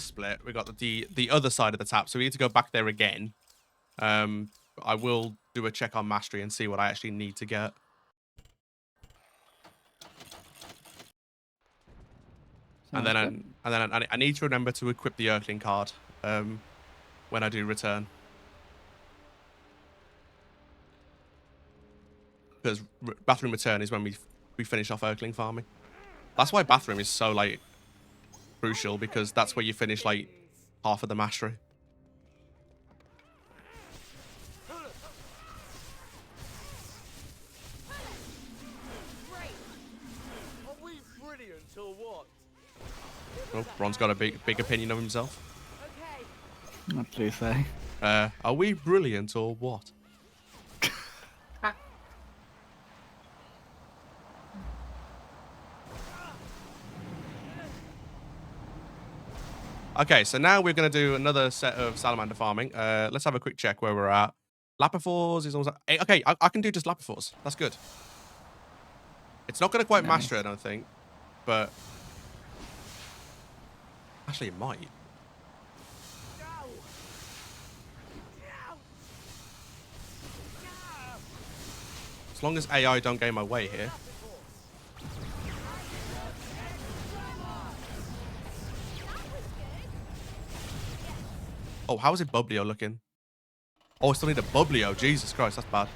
split, we got the other side of the tap, so we need to go back there again. I will do a check on mastery and see what I actually need to get. And then I need to remember to equip the Earthling card when I do return. Because bathroom return is when we finish off Earthling farming. That's why bathroom is so like crucial, because that's where you finish like half of the mastery. Are we brilliant or what? Oh, Ron's got a big opinion of himself. Okay. What do you say? Are we brilliant or what? Okay, so now we're going to do another set of salamander farming. Let's have a quick check where we're at. Lapifors is almost... Okay, I can do just Lapifors. That's good. It's not going to quite master it, I don't think. But... Actually, it might. As long as AI don't get in my way here. Oh, how is it Bublio looking? Oh, I still need a Bublio. Jesus Christ, that's bad.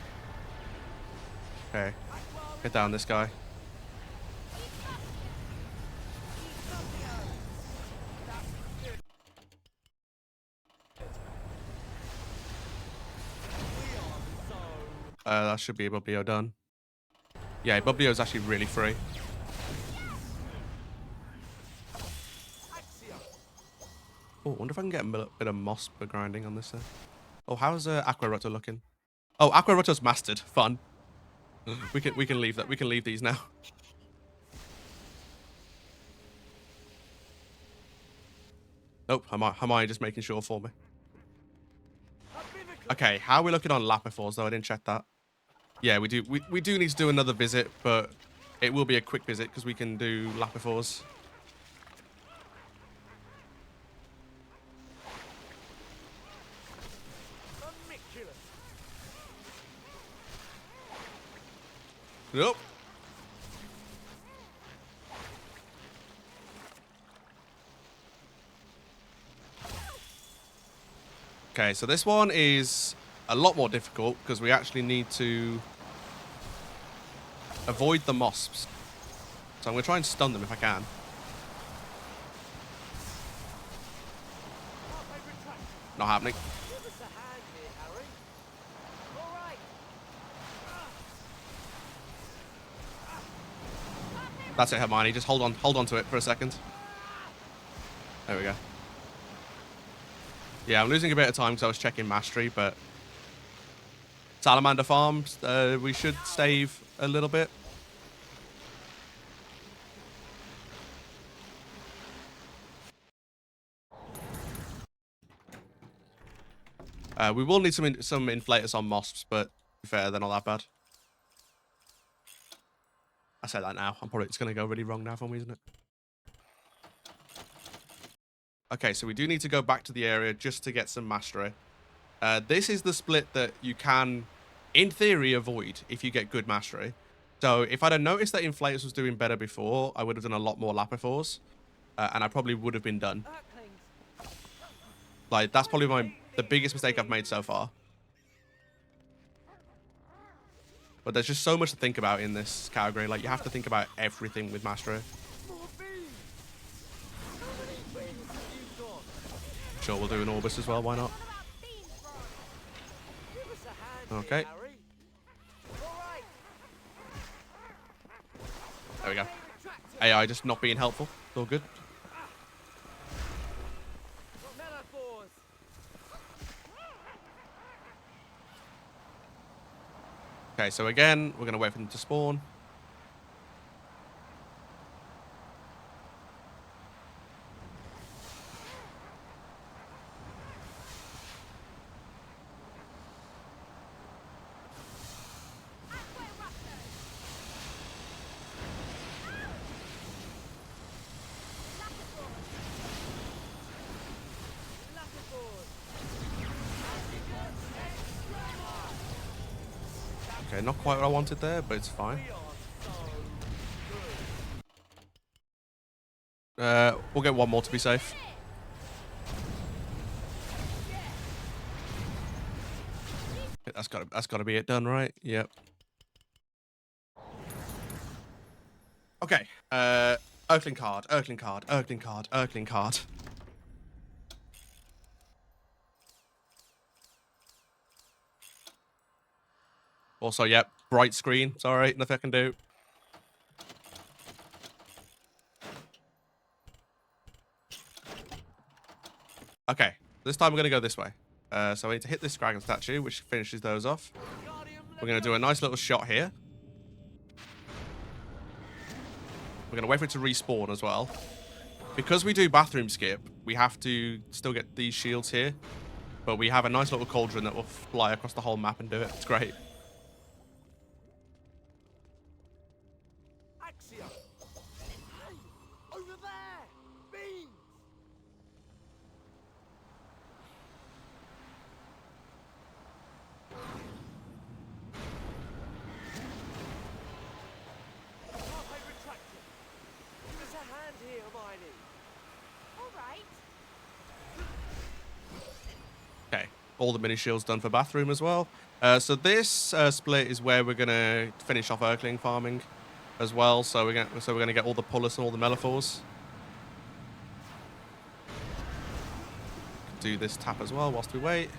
Okay. Get down this guy. That should be a Bublio done. Yeah, Bublio is actually really free. Oh, I wonder if I can get a bit of moss for grinding on this. Oh, how's Aqua Roto looking? Oh, Aqua Roto's mastered. Fun. We can leave that. We can leave these now. Nope, Hermione just making sure for me. Okay, how are we looking on Lapifors though? I didn't check that. Yeah, we do. We do need to do another visit, but it will be a quick visit because we can do Lapifors. Nope. Okay, so this one is a lot more difficult because we actually need to avoid the mosps. So I'm going to try and stun them if I can. Not happening. That's it, Hermione. Just hold on to it for a second. There we go. Yeah, I'm losing a bit of time because I was checking mastery, but salamander farms, we should save a little bit. We will need some inflators on mosps, but to be fair, they're not that bad. I say that now. It's going to go really wrong now for me, isn't it? Okay, so we do need to go back to the area just to get some mastery. This is the split that you can, in theory, avoid if you get good mastery. So if I'd have noticed that inflators was doing better before, I would have done a lot more Lapifors, and I probably would have been done. Like, that's probably the biggest mistake I've made so far. But there's just so much to think about in this category. Like, you have to think about everything with mastery. Sure, we'll do an Orbis as well. Why not? Okay. There we go. AI just not being helpful. It's all good. Okay, so again, we're going to wait for them to spawn. Okay, not quite what I wanted there, but it's fine. We'll get one more to be safe. That's got to be it done, right? Yep. Okay. Earthling card, Earthling card, Earthling card, Earthling card. Also, yep, bright screen. Sorry, nothing I can do. Okay, this time we're going to go this way. So I need to hit this dragon statue, which finishes those off. We're going to do a nice little shot here. We're going to wait for it to respawn as well. Because we do bathroom skip, we have to still get these shields here. But we have a nice little cauldron that will fly across the whole map and do it. It's great. All the mini shields done for bathroom as well. So this split is where we're gonna finish off Earthling farming as well. So we're gonna get all the Pullus and all the Meliphors. Do this tap as well whilst we wait.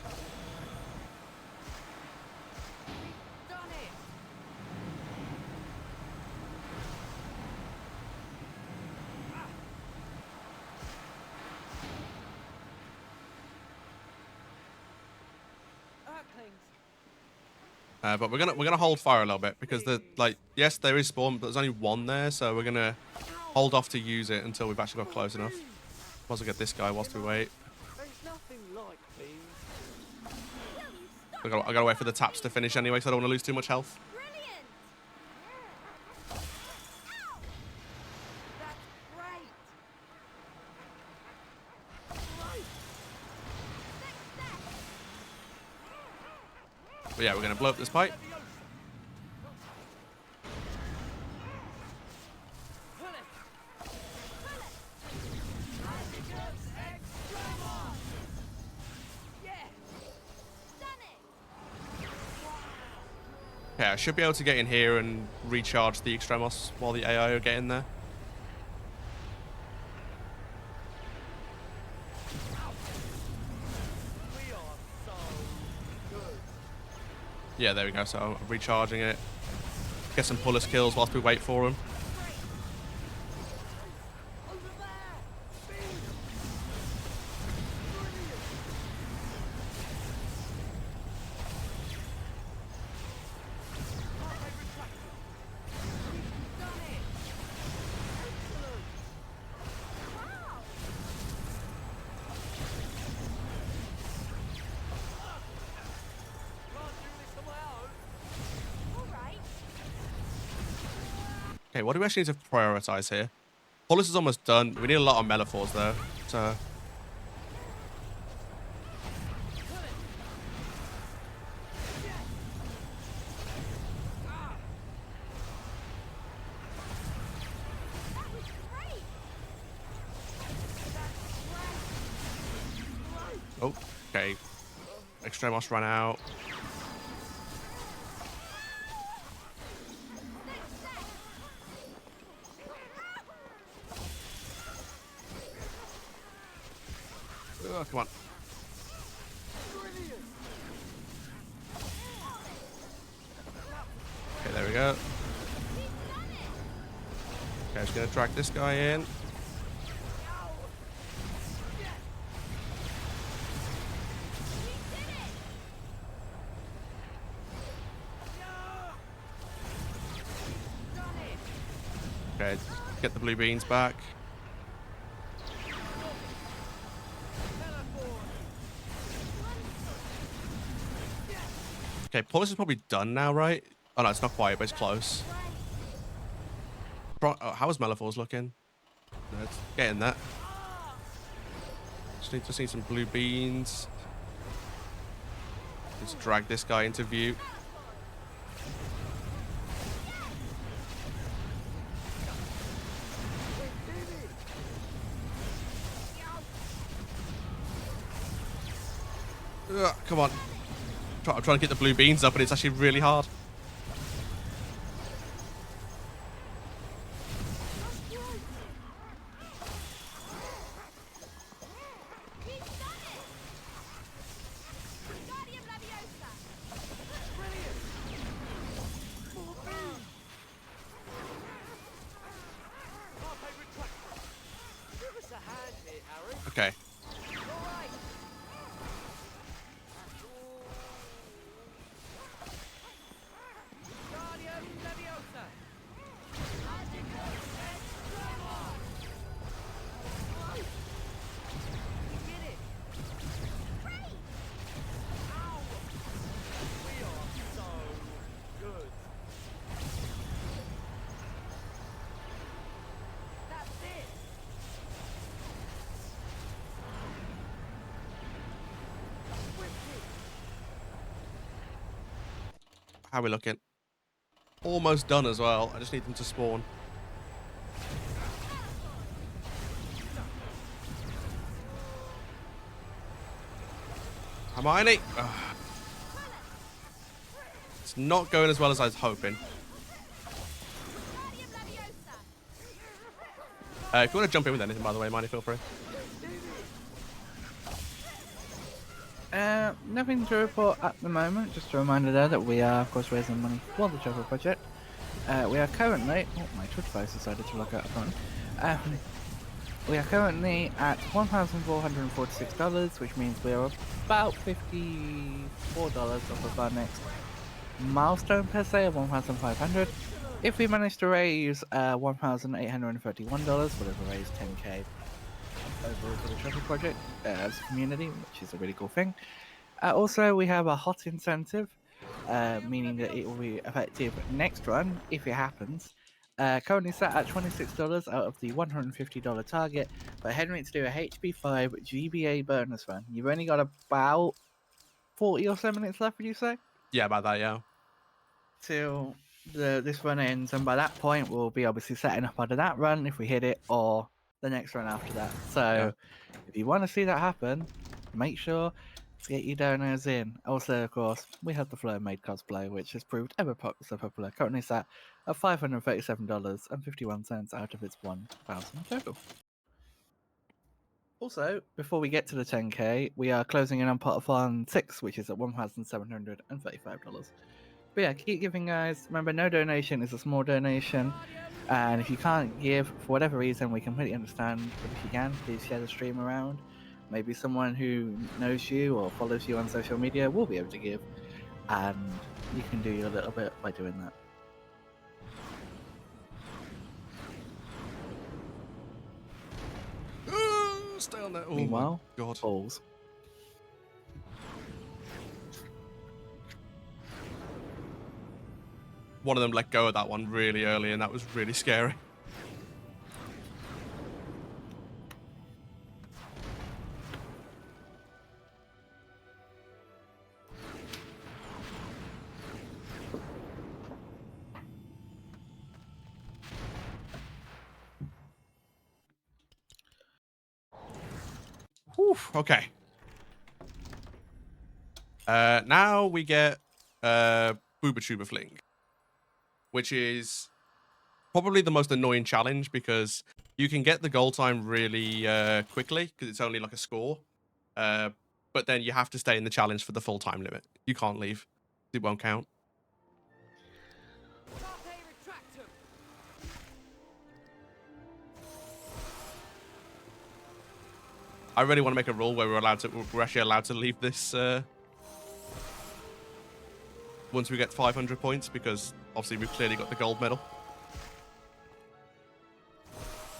But we're gonna hold fire a little bit because yes, there is spawn, but there's only one there, so we're gonna hold off to use it until we've actually got close enough. Might as well get this guy whilst we wait. I gotta wait for the taps to finish anyway, so I don't want to lose too much health. But yeah, we're going to blow up this pipe. Okay, I should be able to get in here and recharge the Extremos while the AI are getting there. Yeah, there we go. So I'm recharging it. Get some Pullus kills whilst we wait for them. Okay, what do we actually need to prioritize here? Paulus is almost done. We need a lot of Metaphors though. So oh, okay. Extremos ran out. Oh, come on. Okay, there we go. Okay, just gonna drag this guy in. Okay, get the blue beans back. Okay, Paulus is probably done now, right? Oh no, it's not quite, but it's close. Oh, how is Metaphors looking? No, it's getting that. Just need to see some blue beans. Let's drag this guy into view. Ugh, come on. I'm trying to get the blue beans up, and it's actually really hard. Give us a hand here, Harry. Okay. How are we looking? Almost done as well. I just need them to spawn. Hermione! Ugh. It's not going as well as I was hoping. If you want to jump in with anything, by the way, Hermione, feel free. Nothing to report at the moment. Just a reminder there that we are, of course, raising money for the Travel Project. We are currently... Oh, my Twitch face decided to log out of phone. We are currently at $1,446, which means we are about $54 off of our next milestone per se of $1,500. If we manage to raise $1,831, we'll have raised $10k overall for the Travel Project as a community, which is a really cool thing. Also, we have a hot incentive, meaning that it will be effective next run if it happens. Currently set at $26 out of the $150 target, but Henry to do a HP5 GBA bonus run. You've only got about 40 or so minutes left, would you say? Yeah, about that, yeah. Till this run ends, and by that point we'll be obviously setting up either that run if we hit it or the next run after that. So if you want to see that happen, make sure to get your donos in. Also, of course, we have the Flow Made cosplay, which has proved ever so popular. Currently sat at $537.51 out of its 1,000 total. Also, before we get to the 10k, we are closing in on Potterthon 6, which is at $1,735. But yeah, keep giving, guys. Remember, no donation is a small donation. And if you can't give, for whatever reason, we completely understand. But if you can, please share the stream around. Maybe someone who knows you or follows you on social media will be able to give. And you can do your little bit by doing that. Stay on there. Oh Meanwhile, my god. balls. one of them let go of that one really early, and that was really scary. Whew, okay. Now we get Booba Tuber Fling, which is probably the most annoying challenge because you can get the goal time really quickly because it's only like a score. But then you have to stay in the challenge for the full time limit. You can't leave. It won't count. I really want to make a rule where we're actually allowed to leave this once we get 500 points, because obviously we've clearly got the gold medal.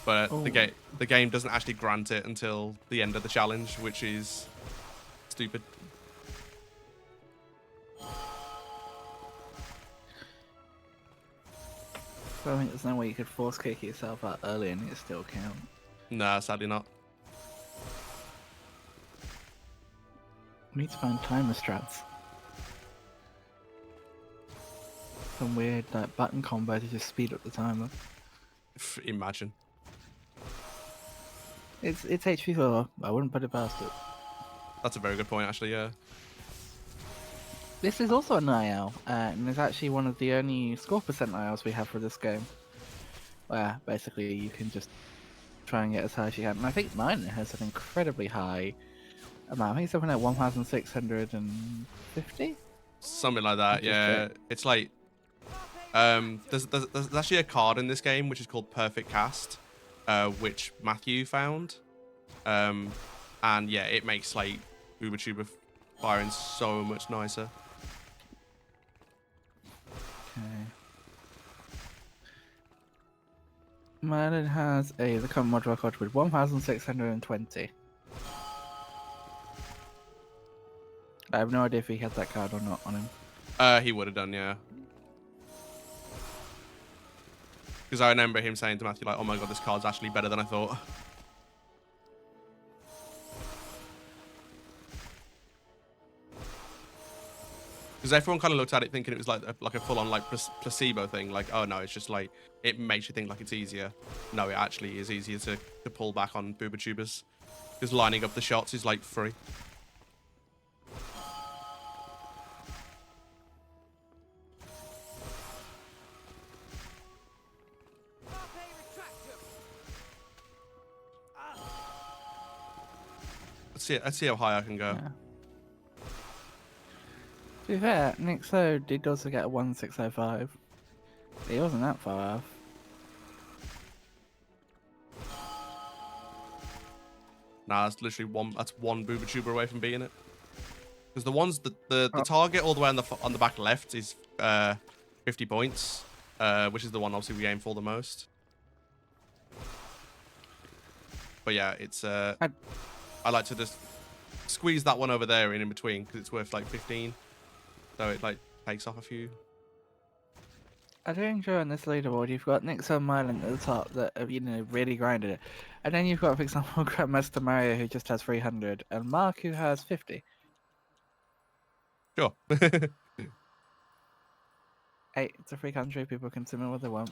But the game doesn't actually grant it until the end of the challenge, which is stupid. So I think there's no way you could force kick yourself out early and it still count. Nah, sadly not. We need to find timer strats. Some weird like button combo to just speed up the timer. Imagine. It's HP4. I wouldn't put it past it. That's a very good point, actually. Yeah. This is also an IL, and it's actually one of the only score percent ILs we have for this game. Where basically you can just try and get as high as you can. And I think mine has an incredibly high amount. I think it's something like 1,650. Something like that. Yeah. It's like there's actually a card in this game which is called Perfect Cast, which Matthew found, and yeah, it makes like Uber Tuber firing so much nicer. Okay. Merlin has the common mod record with 1,620. I have no idea if he had that card or not on him. He would have done, yeah. Because I remember him saying to Matthew, like, oh my god, this card's actually better than I thought. Because everyone kind of looked at it thinking it was like a full-on like placebo thing. Like, oh no, it's just like, it makes you think like it's easier. No, it actually is easier to pull back on Booba Tubers. Because lining up the shots is like free. Let's see how high I can go. Yeah. To be fair, Nick So did also get a 1,605. He wasn't that far off. Nah, that's literally one Booba Tuber away from beating it. Because the ones the target all the way on the back left is 50 points, which is the one obviously we aim for the most. But yeah, it's I like to just squeeze that one over there in between because it's worth like 15. So it like takes off a few. I do enjoy on this leaderboard. You've got Nick So Mylan at the top that have, really grinded it. And then you've got, for example, Grandmaster Mario who just has 300 and Mark who has 50. Sure. Hey, it's a free country. People can submit what they want.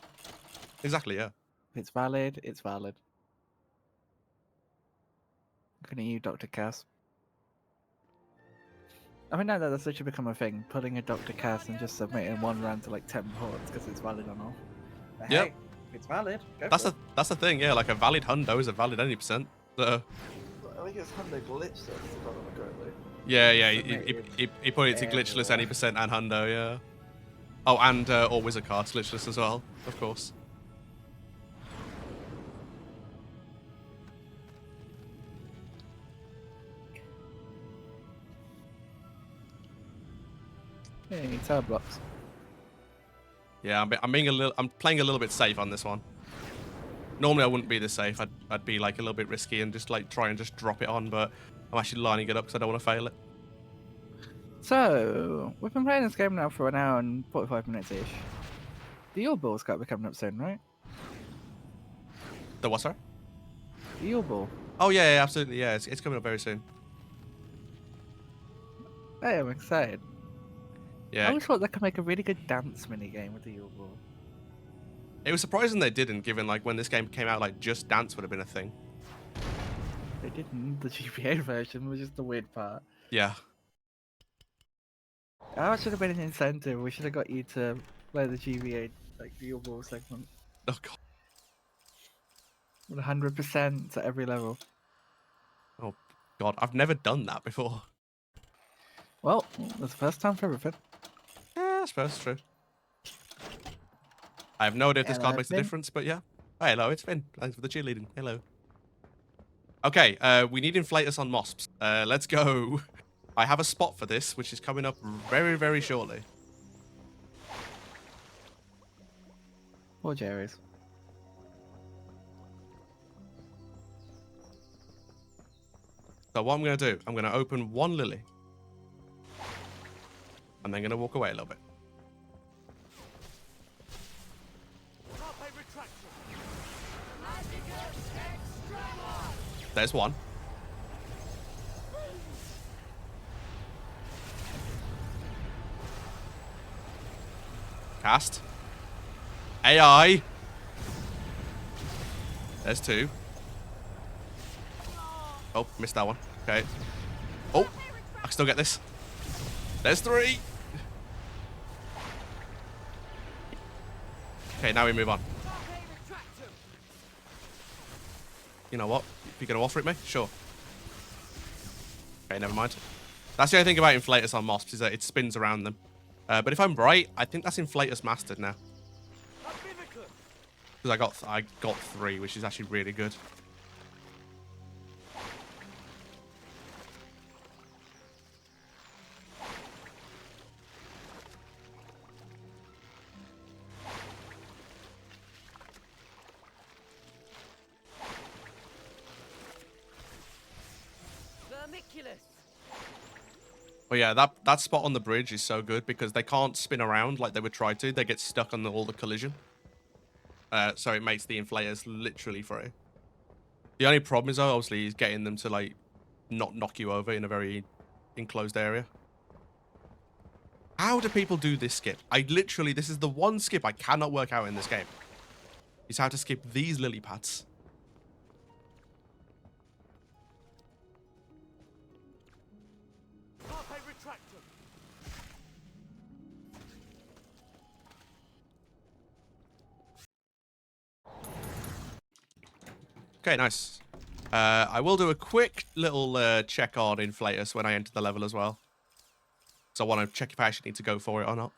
Exactly, yeah. If it's valid, it's valid. Looking at you, Dr. Cass. I mean, now that's literally become a thing. Pulling a Dr. Cass and just submitting one round to like 10 ports because it's valid or not. But Yep. hey, if it's valid, go That's for the thing, yeah. Like a valid hundo is a valid any percent. So. I think it's hundo glitch, though, if I remember correctly. Yeah, he put it to glitchless any percent and hundo, yeah. Oh, and or wizard cards glitchless as well, of course. Hey, tower blocks. Yeah, I'm playing a little bit safe on this one. Normally I wouldn't be this safe. I'd be like a little bit risky and just like try and just drop it on, but I'm actually lining it up because I don't want to fail it. So, we've been playing this game now for an hour and 45 minutes-ish. The Eel Ball's got to be coming up soon, right? The what, sorry? The Eel Ball. Oh, yeah, absolutely. Yeah, it's coming up very soon. Hey, I'm excited. I Yeah. always thought they could make a really good dance mini game with the Eel Ball. It was surprising they didn't, given like when this game came out, like just dance would have been a thing. They didn't. The GBA version was just the weird part. Yeah. That should have been an incentive. We should have got you to play the GBA, like the Eel Ball segment. Oh god. With 100% at every level. Oh god. I've never done that before. Well, that's the first time for everything. Yeah, I suppose it's true. I have no idea if this card Hello, makes a Finn. difference, but yeah. Oh, hello, it's Finn. Thanks for the cheerleading. Hello. Okay, we need inflators on mosps. Let's go. I have a spot for this, which is coming up very, very shortly. Or Jerry's. So what I'm going to do, I'm going to open one lily. And then going to walk away a little bit. There's one. Cast. AI. There's two. Oh, missed that one. Okay. Oh, I can still get this. There's three. Okay, now we move on. You know what? If you're going to offer it me, sure. Okay, never mind. That's the only thing about inflators on mosps is that it spins around them. But if I'm right, I think that's inflators mastered now. Because I got three, which is actually really good. Vermiculus. But yeah, that spot on the bridge is so good because they can't spin around like they would try to. They get stuck on all the collision. So it makes the inflators literally free. The only problem is, obviously, is getting them to, like, not knock you over in a very enclosed area. How do people do this skip? This is the one skip I cannot work out in this game. Is how to skip these lily pads. Okay, nice. I will do a quick little check on inflators when I enter the level as well. So I want to check if I actually need to go for it or not.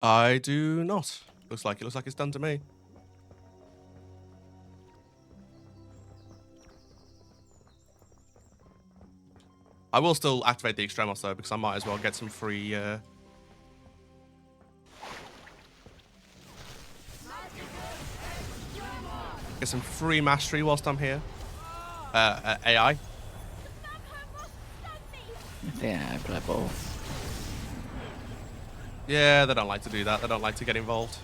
I do not. Looks like it's done to me. I will still activate the Extremos though, because I might as well get some free get some free mastery whilst I'm here. AI. Yeah, Blood Ball. Yeah, they don't like to do that. They don't like to get involved.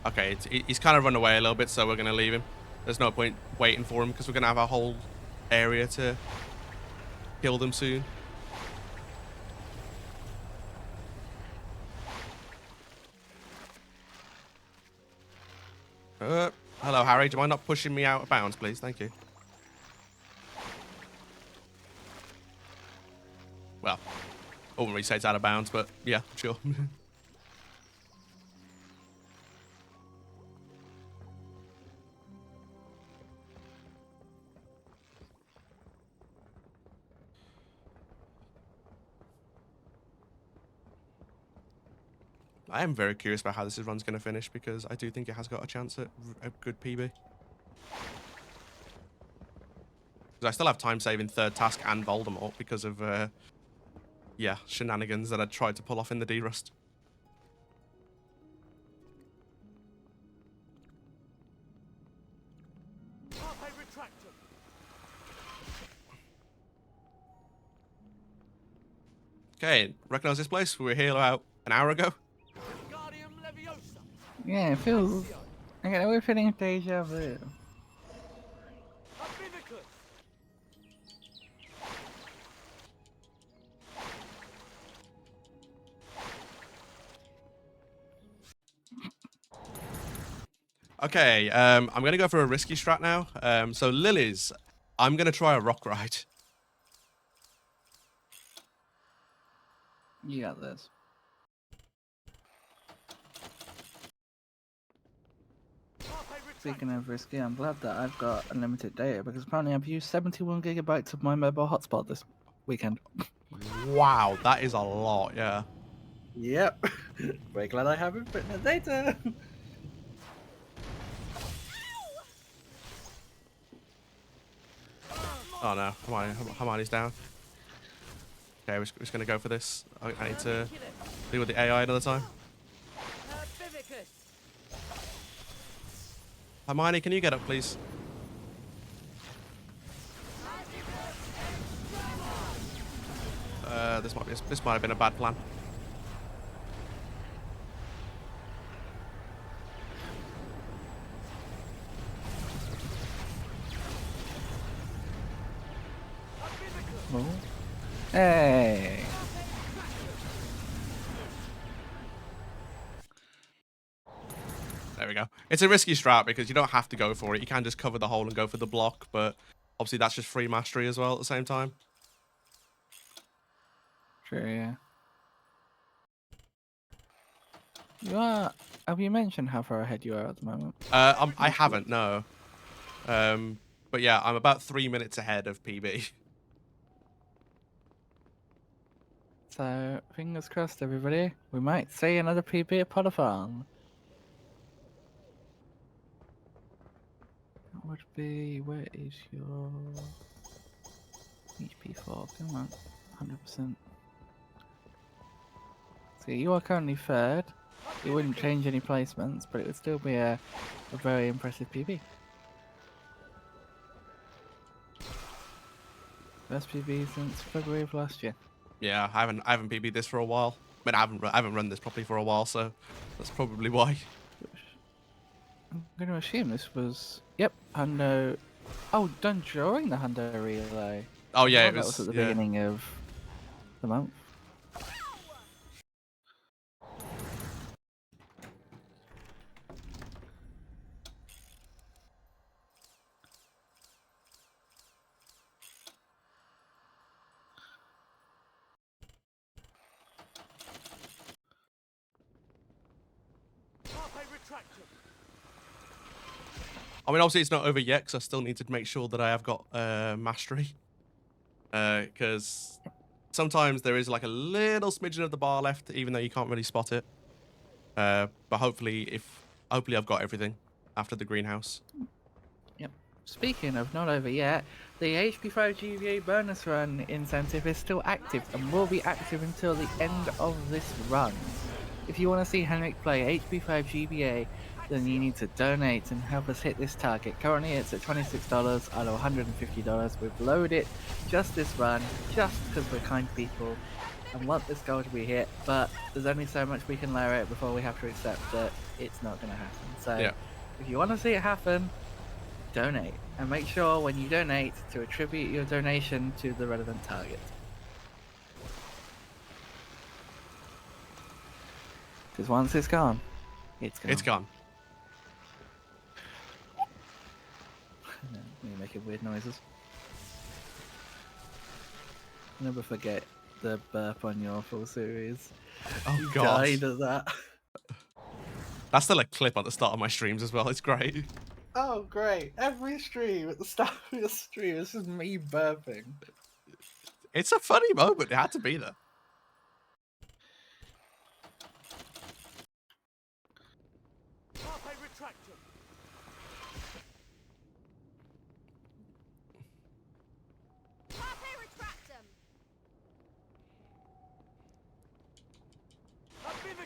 Okay, he's kind of run away a little bit, so we're going to leave him. There's no point waiting for him because we're going to have a whole area to kill them soon. Hello, Harry. Do you mind not pushing me out of bounds, please? Thank you. Well, I wouldn't really say it's out of bounds, but yeah, sure. I am very curious about how this run's going to finish because I do think it has got a chance at a good PB. Because I still have time saving third task and Voldemort because of, yeah, shenanigans that I tried to pull off in the D-Rust. Okay, recognize this place? We were here about an hour ago. Yeah, it feels. Okay, we're feeling deja vu. Okay, I'm going to go for a risky strat now. So Lily's, I'm going to try a rock ride. You got this. Speaking of risky, I'm glad that I've got unlimited data because apparently I've used 71 gigabytes of my mobile hotspot this weekend. Wow, that is a lot, yeah. Yep. Very glad I haven't written the data. Oh no, Hermione's down. Okay, we're just going to go for this. I need to deal with the AI another time. Hermione, can you get up, please? This might have been a bad plan. Oh. Hey. There we go. It's a risky strat because you don't have to go for it. You can just cover the hole and go for the block, but obviously that's just free mastery as well at the same time. Sure, yeah. Have you mentioned how far ahead you are at the moment? I haven't, no. But yeah, I'm about 3 minutes ahead of PB. So, fingers crossed, everybody. We might see another PB at Potterthon. That would be... Where is your... HP4? Come on. 100%. See, you are currently third. It wouldn't change any placements, but it would still be a very impressive PB. Best PB since February of last year. Yeah, I haven't PB'd this for a while. I mean, I haven't run this properly for a while, so that's probably why. I'm going to assume this was... Yep, Hundo... Oh, done during the Hundo relay. Oh yeah, That was at the beginning of the month. I mean, obviously it's not over yet because I still need to make sure that I have got mastery. Because sometimes there is like a little smidgen of the bar left, even though you can't really spot it. But hopefully I've got everything after the greenhouse. Yep. Speaking of not over yet, the HP4 GBA bonus run incentive is still active and will be active until the end of this run. If you want to see Henrik play HP5 GBA, then you need to donate and help us hit this target. Currently it's at $26 out of $150. We've lowered it just this run, just because we're kind people and want this goal to be hit, but there's only so much we can lower it before we have to accept that it's not going to happen. So yeah. If you want to see it happen, donate. And make sure when you donate to attribute your donation to the relevant target. Because once it's gone, it's gone. It's gone. You're making weird noises. Never forget the burp on your full series. Oh You god. died at that. That's still a clip at the start of my streams as well. It's great. Oh great. Every stream at the start of your stream, this is me burping. It's a funny moment. It had to be there.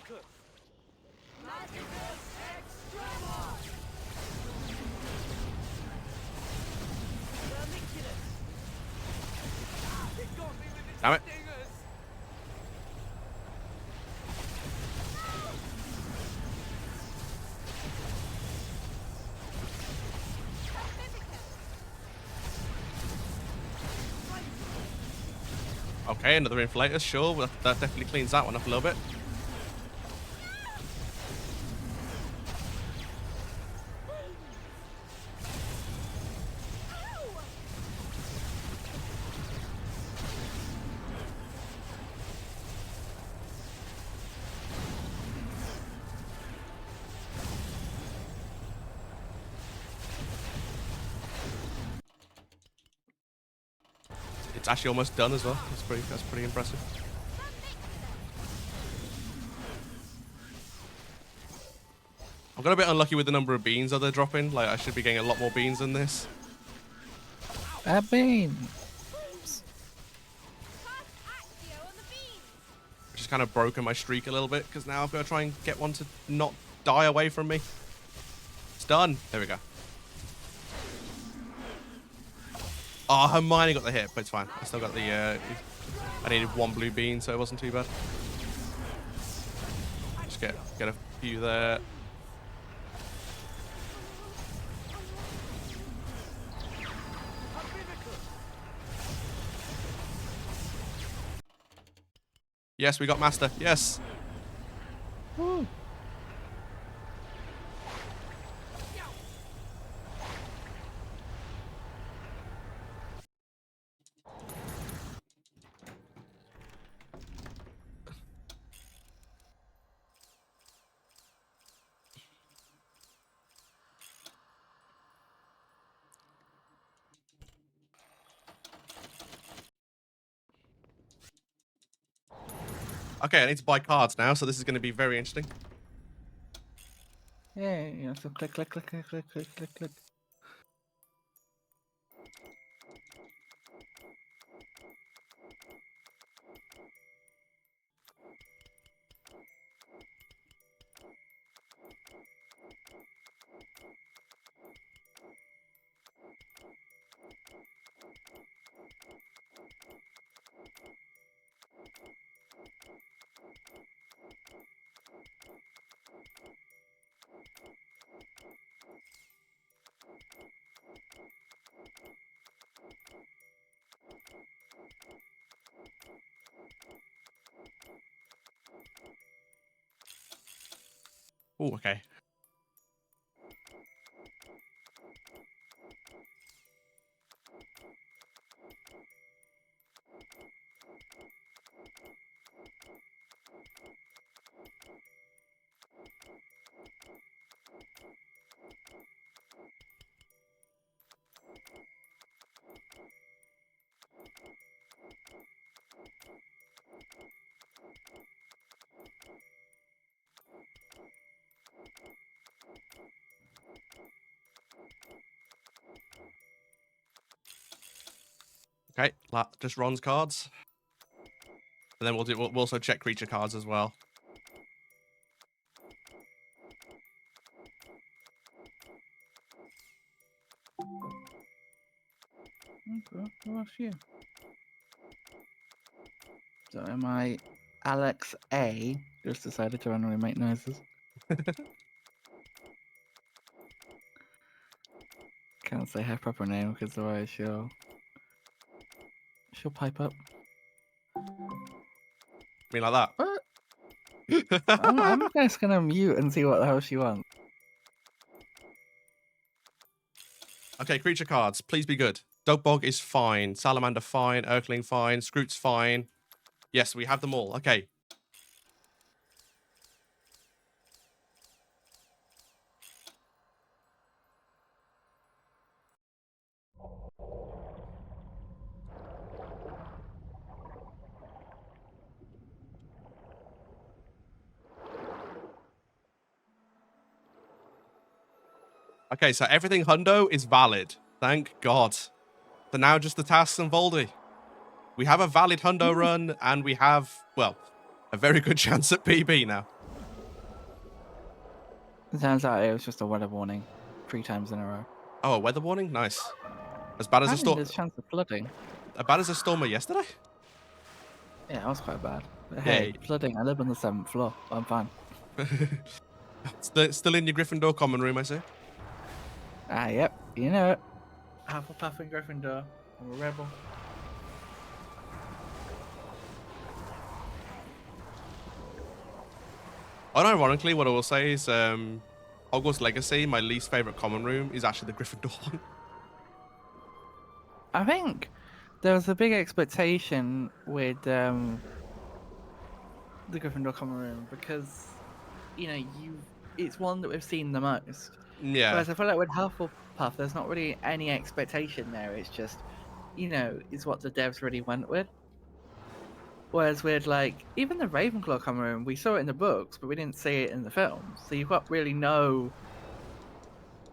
Magicus! Magicus Extrema! Vermiculus! It got me with its Damn it. stingers! Okay, another inflator, sure. Well, that definitely cleans that one up a little bit. It's actually almost done as well. That's pretty impressive. I got a bit unlucky with the number of beans that they're dropping. Like, I should be getting a lot more beans than this. A bean. Cast Actio on the beans! Which has kind of broken my streak a little bit, because now I've got to try and get one to not die away from me. It's done. There we go. Oh, Hermione got the hit, but it's fine. I still got the... I needed one blue bean, so it wasn't too bad. Just get a few there. Yes, we got Master. Yes. Woo. Okay, I need to buy cards now, so this is going to be very interesting. Yeah, so click, click, click, click, click, click, click, click. Oh, okay. Okay, just Ron's cards. And then we'll also check creature cards as well. Okay, what's you? So am I Alex A? Just decided to randomly make noises. Can't say her proper name because otherwise she'll pipe up. I mean, like that. What? I'm just gonna mute and see what the hell she wants. Okay, creature cards. Please be good. Dogbog is fine. Salamander fine. Urkling fine. Scroot's fine. Yes, we have them all. Okay. Okay, so everything Hundo is valid. Thank God. So now just the tasks and Voldy. We have a valid Hundo run, and we have, well, a very good chance at PB now. It turns out it was just a weather warning 3 times in a row. Oh, a weather warning? Nice. As bad as a And storm. there's chance of flooding. As bad as a storm yesterday? Yeah, that was quite bad. But Yeah. hey, flooding. I live on the 7th floor. I'm fine. Still in your Gryffindor common room, I see. Ah, yep. You know it. Hufflepuff and Gryffindor. I'm a rebel. Unironically, what I will say is Hogwarts Legacy, my least favorite common room, is actually the Gryffindor one. I think there was a big expectation with the Gryffindor common room because, you know, it's one that we've seen the most. Yeah. Whereas I feel like with Hufflepuff, there's not really any expectation there. It's just, you know, it's what the devs really went with. Whereas with like even the Ravenclaw common room, we saw it in the books, but we didn't see it in the films. So you've got really no,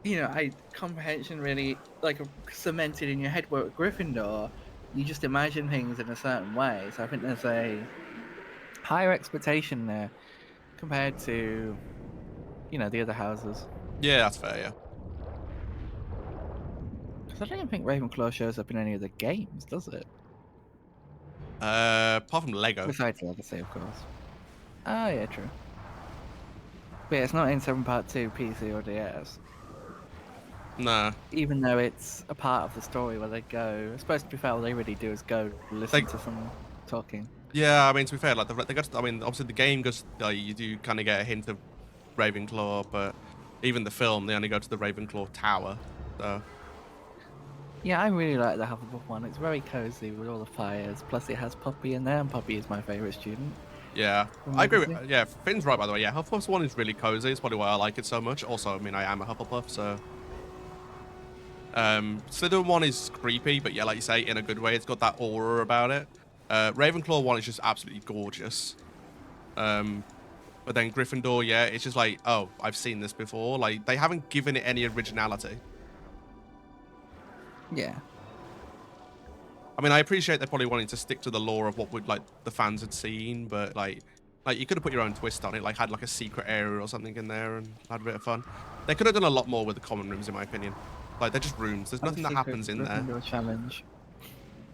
you know, comprehension really like cemented in your head. Where with Gryffindor, you just imagine things in a certain way. So I think there's a higher expectation there compared to, you know, the other houses. Yeah, that's fair, yeah. Because I don't even think Ravenclaw shows up in any of the games, does it? Apart from Lego. Besides Legacy, of course. Oh, yeah, true. But yeah, it's not in 7 Part 2 PC or DS. Nah. Even though it's a part of the story where they go, I suppose to be fair, all they really do is go listen to someone talking. Yeah, I mean, to be fair, like they got. I mean, obviously the game goes. Like, you do kind of get a hint of Ravenclaw, but even the film, they only go to the Ravenclaw Tower. So. Yeah, I really like the Hufflepuff one. It's very cozy with all the fires. Plus, it has Poppy in there, and Poppy is my favourite student. Yeah, I agree with. Yeah, Finn's right, by the way. Yeah, Hufflepuff's one is really cozy. It's probably why I like it so much. Also, I mean, I am a Hufflepuff, so. Slytherin one is creepy, but yeah, like you say, in a good way. It's got that aura about it. Ravenclaw one is just absolutely gorgeous. But then Gryffindor, yeah, it's just like, oh, I've seen this before. Like, they haven't given it any originality. Yeah. I mean, I appreciate they're probably wanting to stick to the lore of what would like the fans had seen, but like you could have put your own twist on it, like had like a secret area or something in there and had a bit of fun. They could have done a lot more with the common rooms, in my opinion. Like, they're just rooms. There's nothing that happens in there. Challenge.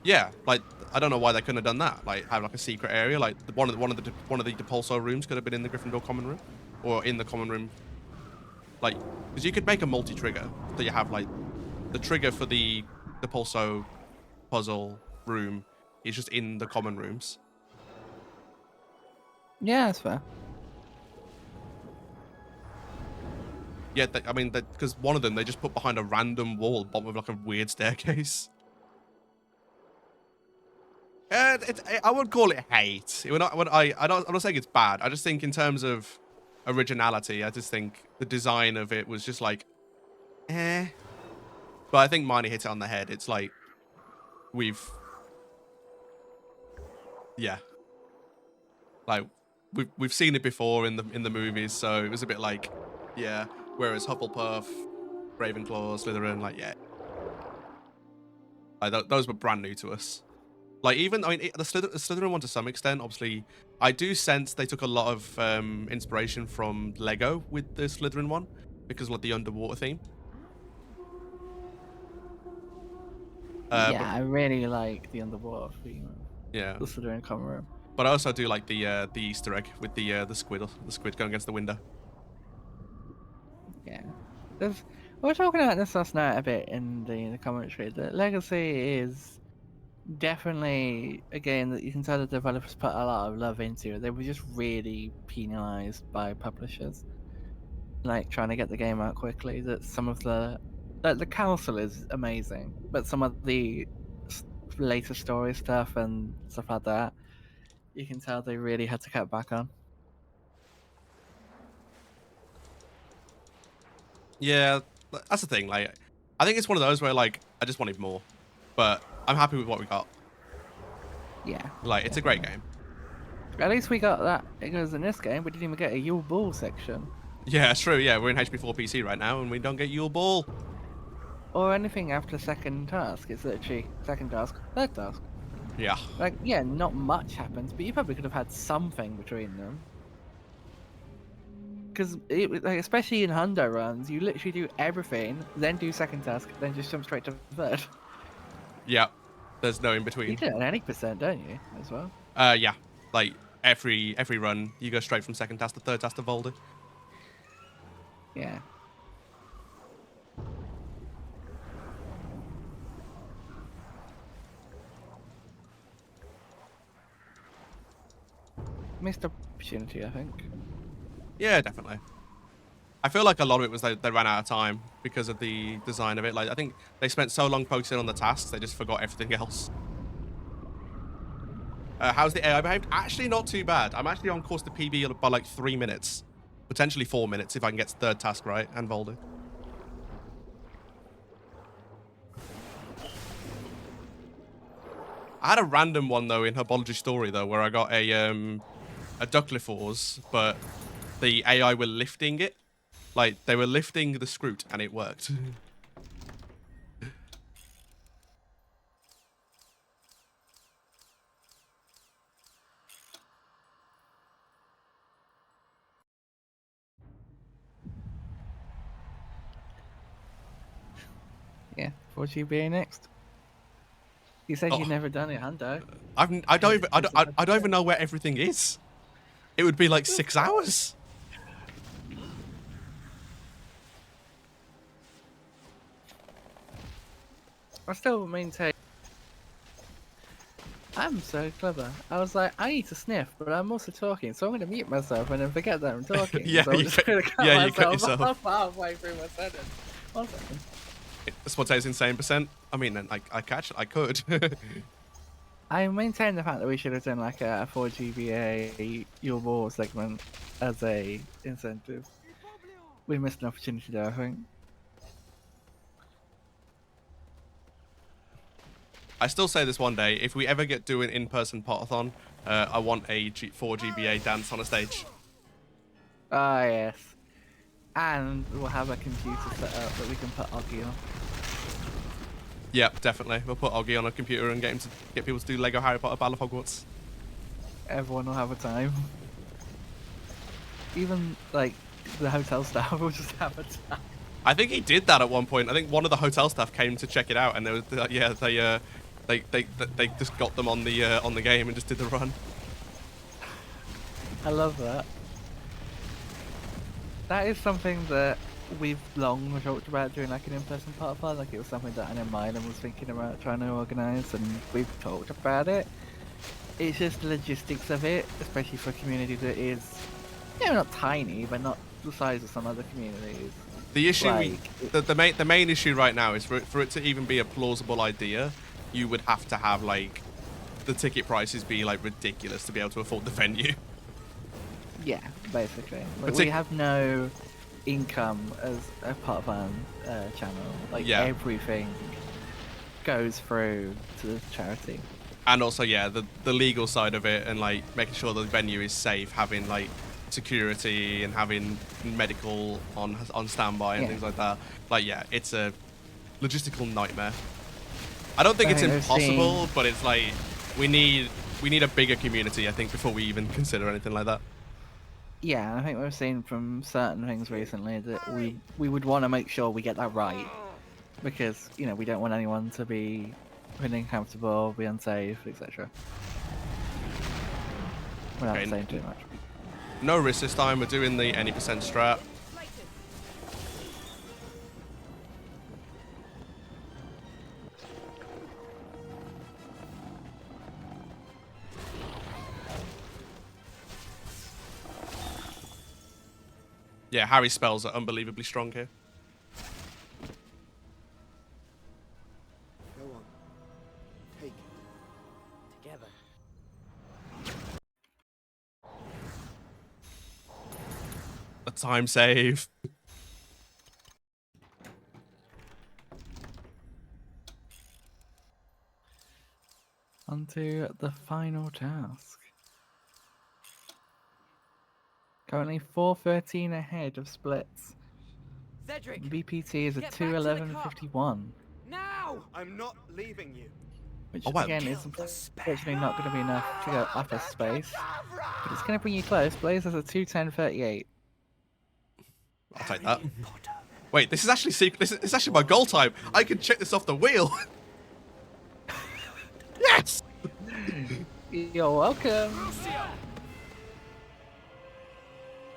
Yeah, like I don't know why they couldn't have done that. Like, have like a secret area. Like one of the Depulso rooms could have been in the Gryffindor common room, or in the common room. Like, because you could make a multi-trigger, so you have like the trigger for the Depulso puzzle room is just in the common rooms. Yeah, that's fair. Yeah, I mean, because one of them they just put behind a random wall, bottom of like a weird staircase. And I would call it hate. I'm not saying it's bad. I just think in terms of originality, I just think the design of it was just like, eh. But I think Marnie hit it on the head. It's like like we've seen it before in the movies, so it was a bit like, yeah. Whereas Hufflepuff, Ravenclaw, Slytherin, like, yeah, like those were brand new to us. Like, even, I mean, the Slytherin one to some extent, obviously, I do sense they took a lot of inspiration from Lego with the Slytherin one because of like the underwater theme. Yeah, I really like the underwater theme. Yeah. The Slytherin common room. But I also do like the Easter egg with the squid going against the window. Yeah. We were talking about this last night a bit in the commentary. The Legacy is definitely a game that you can tell the developers put a lot of love into. They were just really penalized by publishers, like trying to get the game out quickly. That some of the council is amazing, but some of the later story stuff and stuff like that, you can tell they really had to cut back on. Yeah, that's the thing. Like, I think it's one of those where like I just wanted more, but I'm happy with what we got. Yeah. Like, it's a great game. At least we got that. Because in this game, we didn't even get a Yule Ball section. Yeah, it's true. Yeah, we're in HP4 PC right now, and we don't get Yule Ball. Or anything after second task. It's literally second task, third task. Yeah. Like, yeah, not much happens, but you probably could have had something between them. because like, especially in hundo runs, you literally do everything, then do second task, then just jump straight to third. Yeah, there's no in You between. do it at any percent, don't you? As well. Yeah, like every run, you go straight from second task to third task to Voldy. Yeah. Missed opportunity, I think. Yeah, definitely. I feel like a lot of it was they ran out of time because of the design of it. Like, I think they spent so long focusing on the tasks, they just forgot everything else. How's the AI behaved? Actually, not too bad. I'm actually on course to PB by like 3 minutes. Potentially 4 minutes if I can get third task right and Voldy. I had a random one, though, in Herbology Story, though, where I got a Ducklifors, but the AI were lifting it. Like, they were lifting the Scroot, and it worked. Yeah, 4GBA next. You said Oh. you'd never done it, Hundo. I don't even know where everything is. It would be like 6 hours. I still maintain. I'm so clever. I was like, I need to sniff, but I'm also talking, so I'm going to mute myself and then forget that I'm talking. Yeah, so I'm you just cut- going to cut yeah, myself you cut yourself. off halfway through my sentence. 1 second. Spontaneous insane percent. I mean, I could. I maintain the fact that we should have done like a 4GBA your war segment as a incentive. We missed an opportunity there, I think. I still say this one day, if we ever get doing in-person Potterthon, I want a 4GBA dance on a stage. Ah, yes. And we'll have a computer set up that we can put Oggy on. Yep, definitely. We'll put Oggy on a computer and get people to do Lego Harry Potter Battle of Hogwarts. Everyone will have a time. Even, like, the hotel staff will just have a time. I think he did that at one point. I think one of the hotel staff came to check it out, and there was they just got them on the game and just did the run. I love that. That is something that we've long talked about doing, like an in-person part of. Like, it was something that I know Milan was thinking about trying to organise, and we've talked about it. It's just the logistics of it, especially for a community that is, not tiny, but not the size of some other communities. The issue, Like, the main issue right now is for it to even be a plausible idea, you would have to have like the ticket prices be like ridiculous to be able to afford the venue. Yeah, basically. Like, we have no income as a part of our channel. Like, Yeah. everything goes through to the charity. And also, yeah, the legal side of it and like making sure the venue is safe, having like security and having medical on standby and things like that. Like, yeah, it's a logistical nightmare. I don't think it's impossible, but it's like we need a bigger community, I think, before we even consider anything like that. Yeah, I think we've seen from certain things recently that we would want to make sure we get that right, because we don't want anyone to be uncomfortable, be unsafe, etc. Without Okay. saying too much. No risk this time. We're doing the any percent strat. Yeah, Harry's spells are unbelievably strong here. Go on. Take it. Together. A time save. On to the final task. Currently 4:13 ahead of splits. Cedric, BPT is a get back to the cup. 2:11:51, now! I'm not leaving you. which Oh, wow. again is unfortunately not going to be enough to go up a space, but it's going to bring you close. Blaze has a 2:10:38. I'll take that. Wait, this is actually secret. This is actually my goal time. I can check this off the wheel. Yes. You're welcome.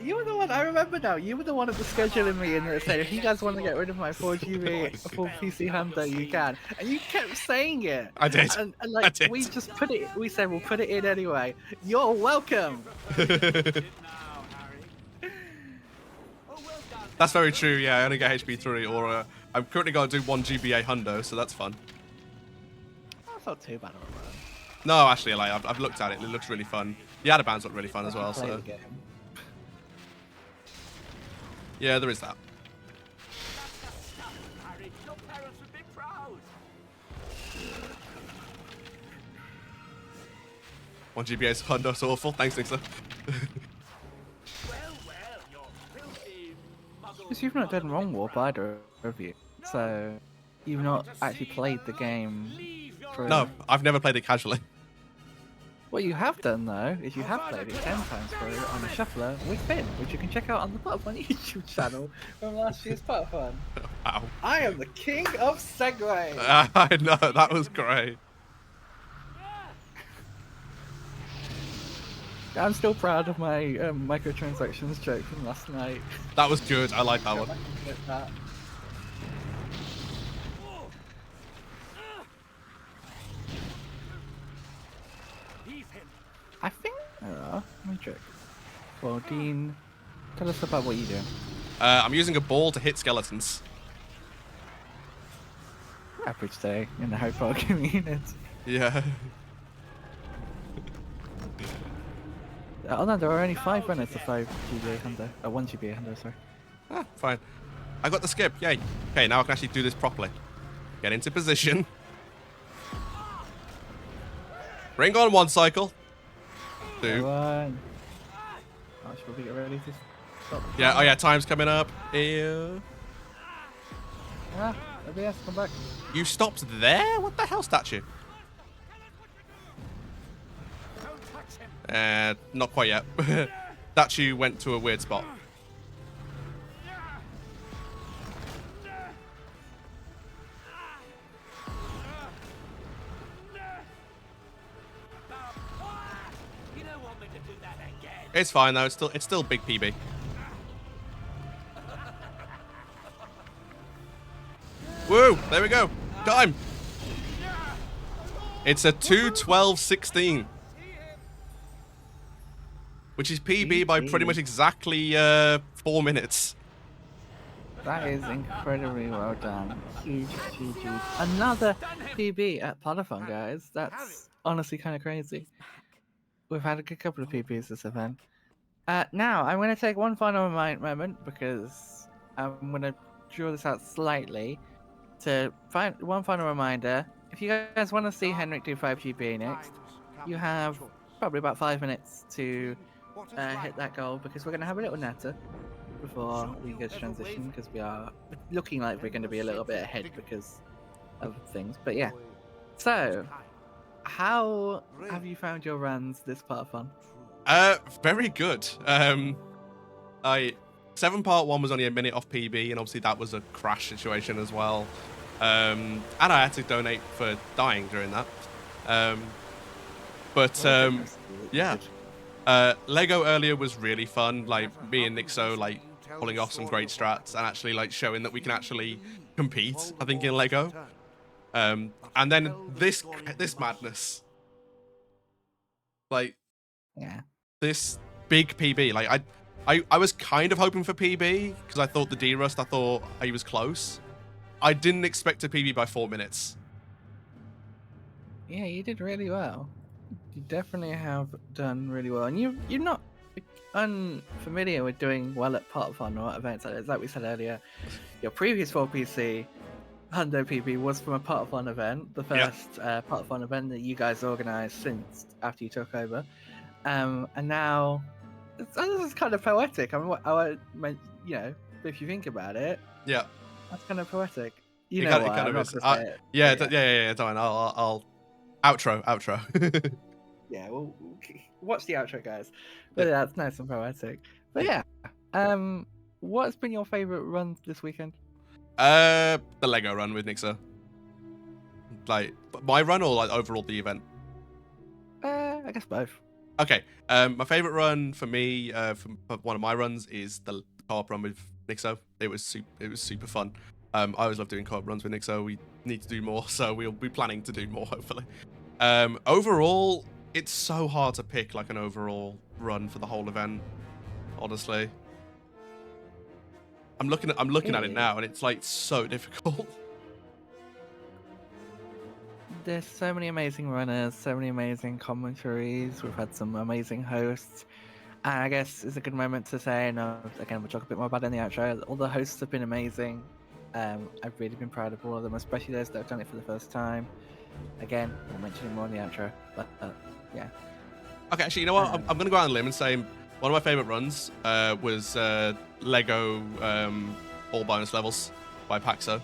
You were the one, I remember now, you were the one at the scheduling meeting that said, if you guys want to get rid of my 4GB full PC Hunter, you can. And you kept saying it. I did. And like, I did. we just put it, we said, we'll put it in anyway. You're welcome. That's very true, yeah. I only get HP3 or I'm currently going to do 1 GBA hundo, so that's fun. That's not too bad of a run. No, actually, like, I've looked at it. It looks really fun. The other bands look really fun as well, Play so... the game. Yeah, there is that. Your parents would be proud. 1 GBA's hundo's awful. Thanks, Nixon. You're filthy, muggle. Because you've not done wrong warp either, have you? So, you've not actually played the game for... No, I've never played it casually. What you have done though is you have played it 10 times through on a shuffler with Finn, which you can check out on the Potterthon YouTube channel from last year's Potterthon. Wow. I am the king of segways. I know, that was great. I'm still proud of my microtransactions joke from last night. That was good. I like that one. I think. Let me check. Well, Dean, tell us about what you do. I'm using a ball to hit skeletons. Average day in the Harry Potter community. Yeah. Oh no, there are only 5 runners of 5 GBA Hundo. 1 GBA Hundo, sorry. Ah, fine. I got the skip. Yay. Okay, now I can actually do this properly. Get into position. Ring on 1 cycle. 2. One. Oh, should we get ready to stop? Yeah, oh yeah, time's coming up. Ew. Ah, OBS, come back. You stopped there? What the hell, statue? Not quite yet. Statue went to a weird spot. You don't want me to do that again. It's fine though. It's still big PB. Woo! There we go. Time. It's a 2:12:16, which is PB by pretty much exactly 4 minutes. That is incredibly well done. Huge, huge, huge. Another PB at Potterthon, guys. That's honestly kind of crazy. We've had a good couple of PBs this event. Now, I'm going to take one final moment because I'm going to draw this out slightly to find one final reminder. If you guys want to see Henrik do 5 GBA next, you have probably about 5 minutes to hit that goal because we're going to have a little natter before we go to transition because we are looking like we're going to be a little bit ahead because of things. But yeah, so how have you found your runs this part of fun? Very good. 7 part 1 was only a minute off PB, and obviously that was a crash situation as well. And I had to donate for dying during that. Yeah. Lego earlier was really fun. Like me and Nixo like pulling off some great strats and actually like showing that we can actually compete. I think in Lego. And then this madness. Like, Yeah. this big PB. Like I was kind of hoping for PB because I thought the D-Rust, I thought he was close. I didn't expect a PB by 4 minutes. Yeah, you did really well. You definitely have done really well, and you're not unfamiliar with doing well at Potterthon or at events like this. Like we said earlier, your previous 4 PC Hundo PB was from a Potterthon event, the first Potterthon event that you guys organised since after you took over, and now this is kind of poetic. I mean, you know, if you think about it, Yeah. that's kind of poetic. You It know kind why, I'm of not is. gonna say it, Yeah, but yeah. Don't. I'll outro. Yeah, well, watch the outro, guys. But yeah, it's nice and poetic. But yeah, what's been your favorite run this weekend? The Lego run with Nixo. Like my run or like overall the event? I guess both. Okay. My favorite run for me, from one of my runs, is the co-op run with Nixo. It was super fun. I always love doing co-op runs with Nixo. We need to do more, so we'll be planning to do more hopefully. Overall, it's so hard to pick like an overall run for the whole event. Honestly, I'm looking at it now, and it's like so difficult. There's so many amazing runners, so many amazing commentaries. We've had some amazing hosts. And I guess it's a good moment to say, again, we'll talk a bit more about it in the outro. All the hosts have been amazing. I've really been proud of all of them, especially those that have done it for the first time. Again, we'll mention it more in the outro. But yeah. Okay, actually, you know what? I'm going to go out on a limb and say one of my favorite runs was Lego all bonus levels by Paxo.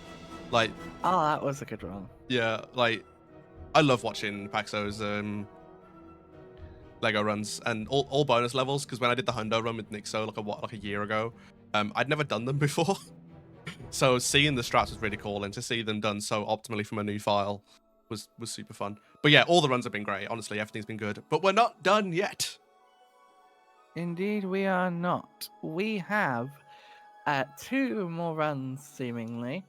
Like, oh, that was a good run. Yeah, like I love watching Paxo's Lego runs and all bonus levels, because when I did the Hundo run with Nixo like a year ago, I'd never done them before. So seeing the strats was really cool, and to see them done so optimally from a new file was super fun. But yeah, all the runs have been great. Honestly, everything's been good. But we're not done yet. Indeed, we are not. We have 2 more runs, seemingly.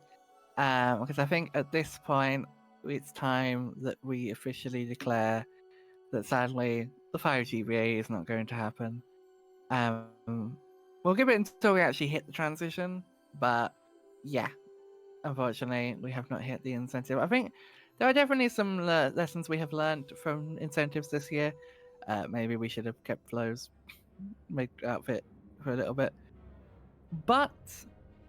Because I think at this point, it's time that we officially declare that sadly, the 5GBA is not going to happen. We'll give it until we actually hit the transition, but yeah, unfortunately, we have not hit the incentive. I think there are definitely some lessons we have learned from incentives this year. Maybe we should have kept Flo's make outfit for a little bit. But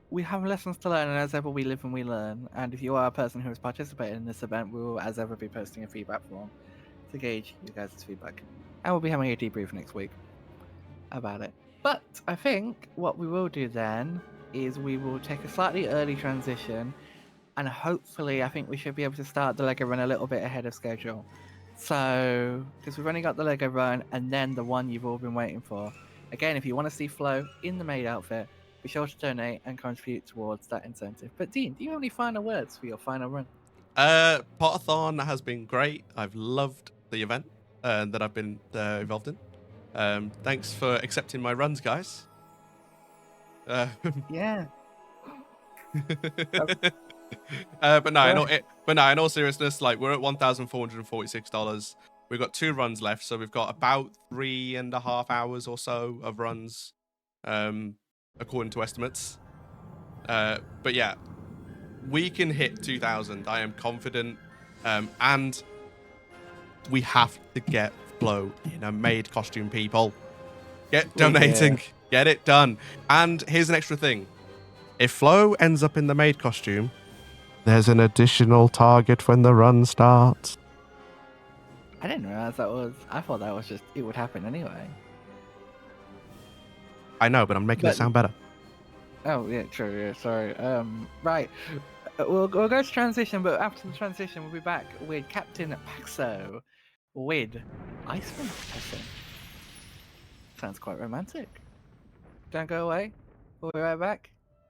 we have lessons to learn, and as ever, we live and we learn. And if you are a person who has participated in this event, we will, as ever, be posting a feedback form to gauge you guys' feedback. And we'll be having a debrief next week about it. But I think what we will do then is we will take a slightly early transition, and hopefully I think we should be able to start the Lego run a little bit ahead of schedule. So, because we've only got the Lego run and then the one you've all been waiting for. Again, if you want to see Flo in the maid outfit, be sure to donate and contribute towards that incentive. But Dean, do you have any final words for your final run? Potterthon has been great. I've loved the event that I've been involved in. Thanks for accepting my runs, guys. Yeah. But no, in all seriousness, like we're at $1,446. We've got 2 runs left, so we've got about 3.5 hours or so of runs, according to estimates. But yeah, we can hit 2,000. I am confident, and we have to get Flo in a maid costume. People, get donating, get it done. And here's an extra thing: if Flo ends up in the maid costume, there's an additional target when the run starts. I didn't realize that was. I thought that was just it would happen anyway. I know, but I'm making it sound better. Oh yeah, true. Yeah, sorry. Right. We'll go to transition, but after the transition, we'll be back with Captain Paxo with Iceman Person. Sounds quite romantic. Don't go away. We'll be right back.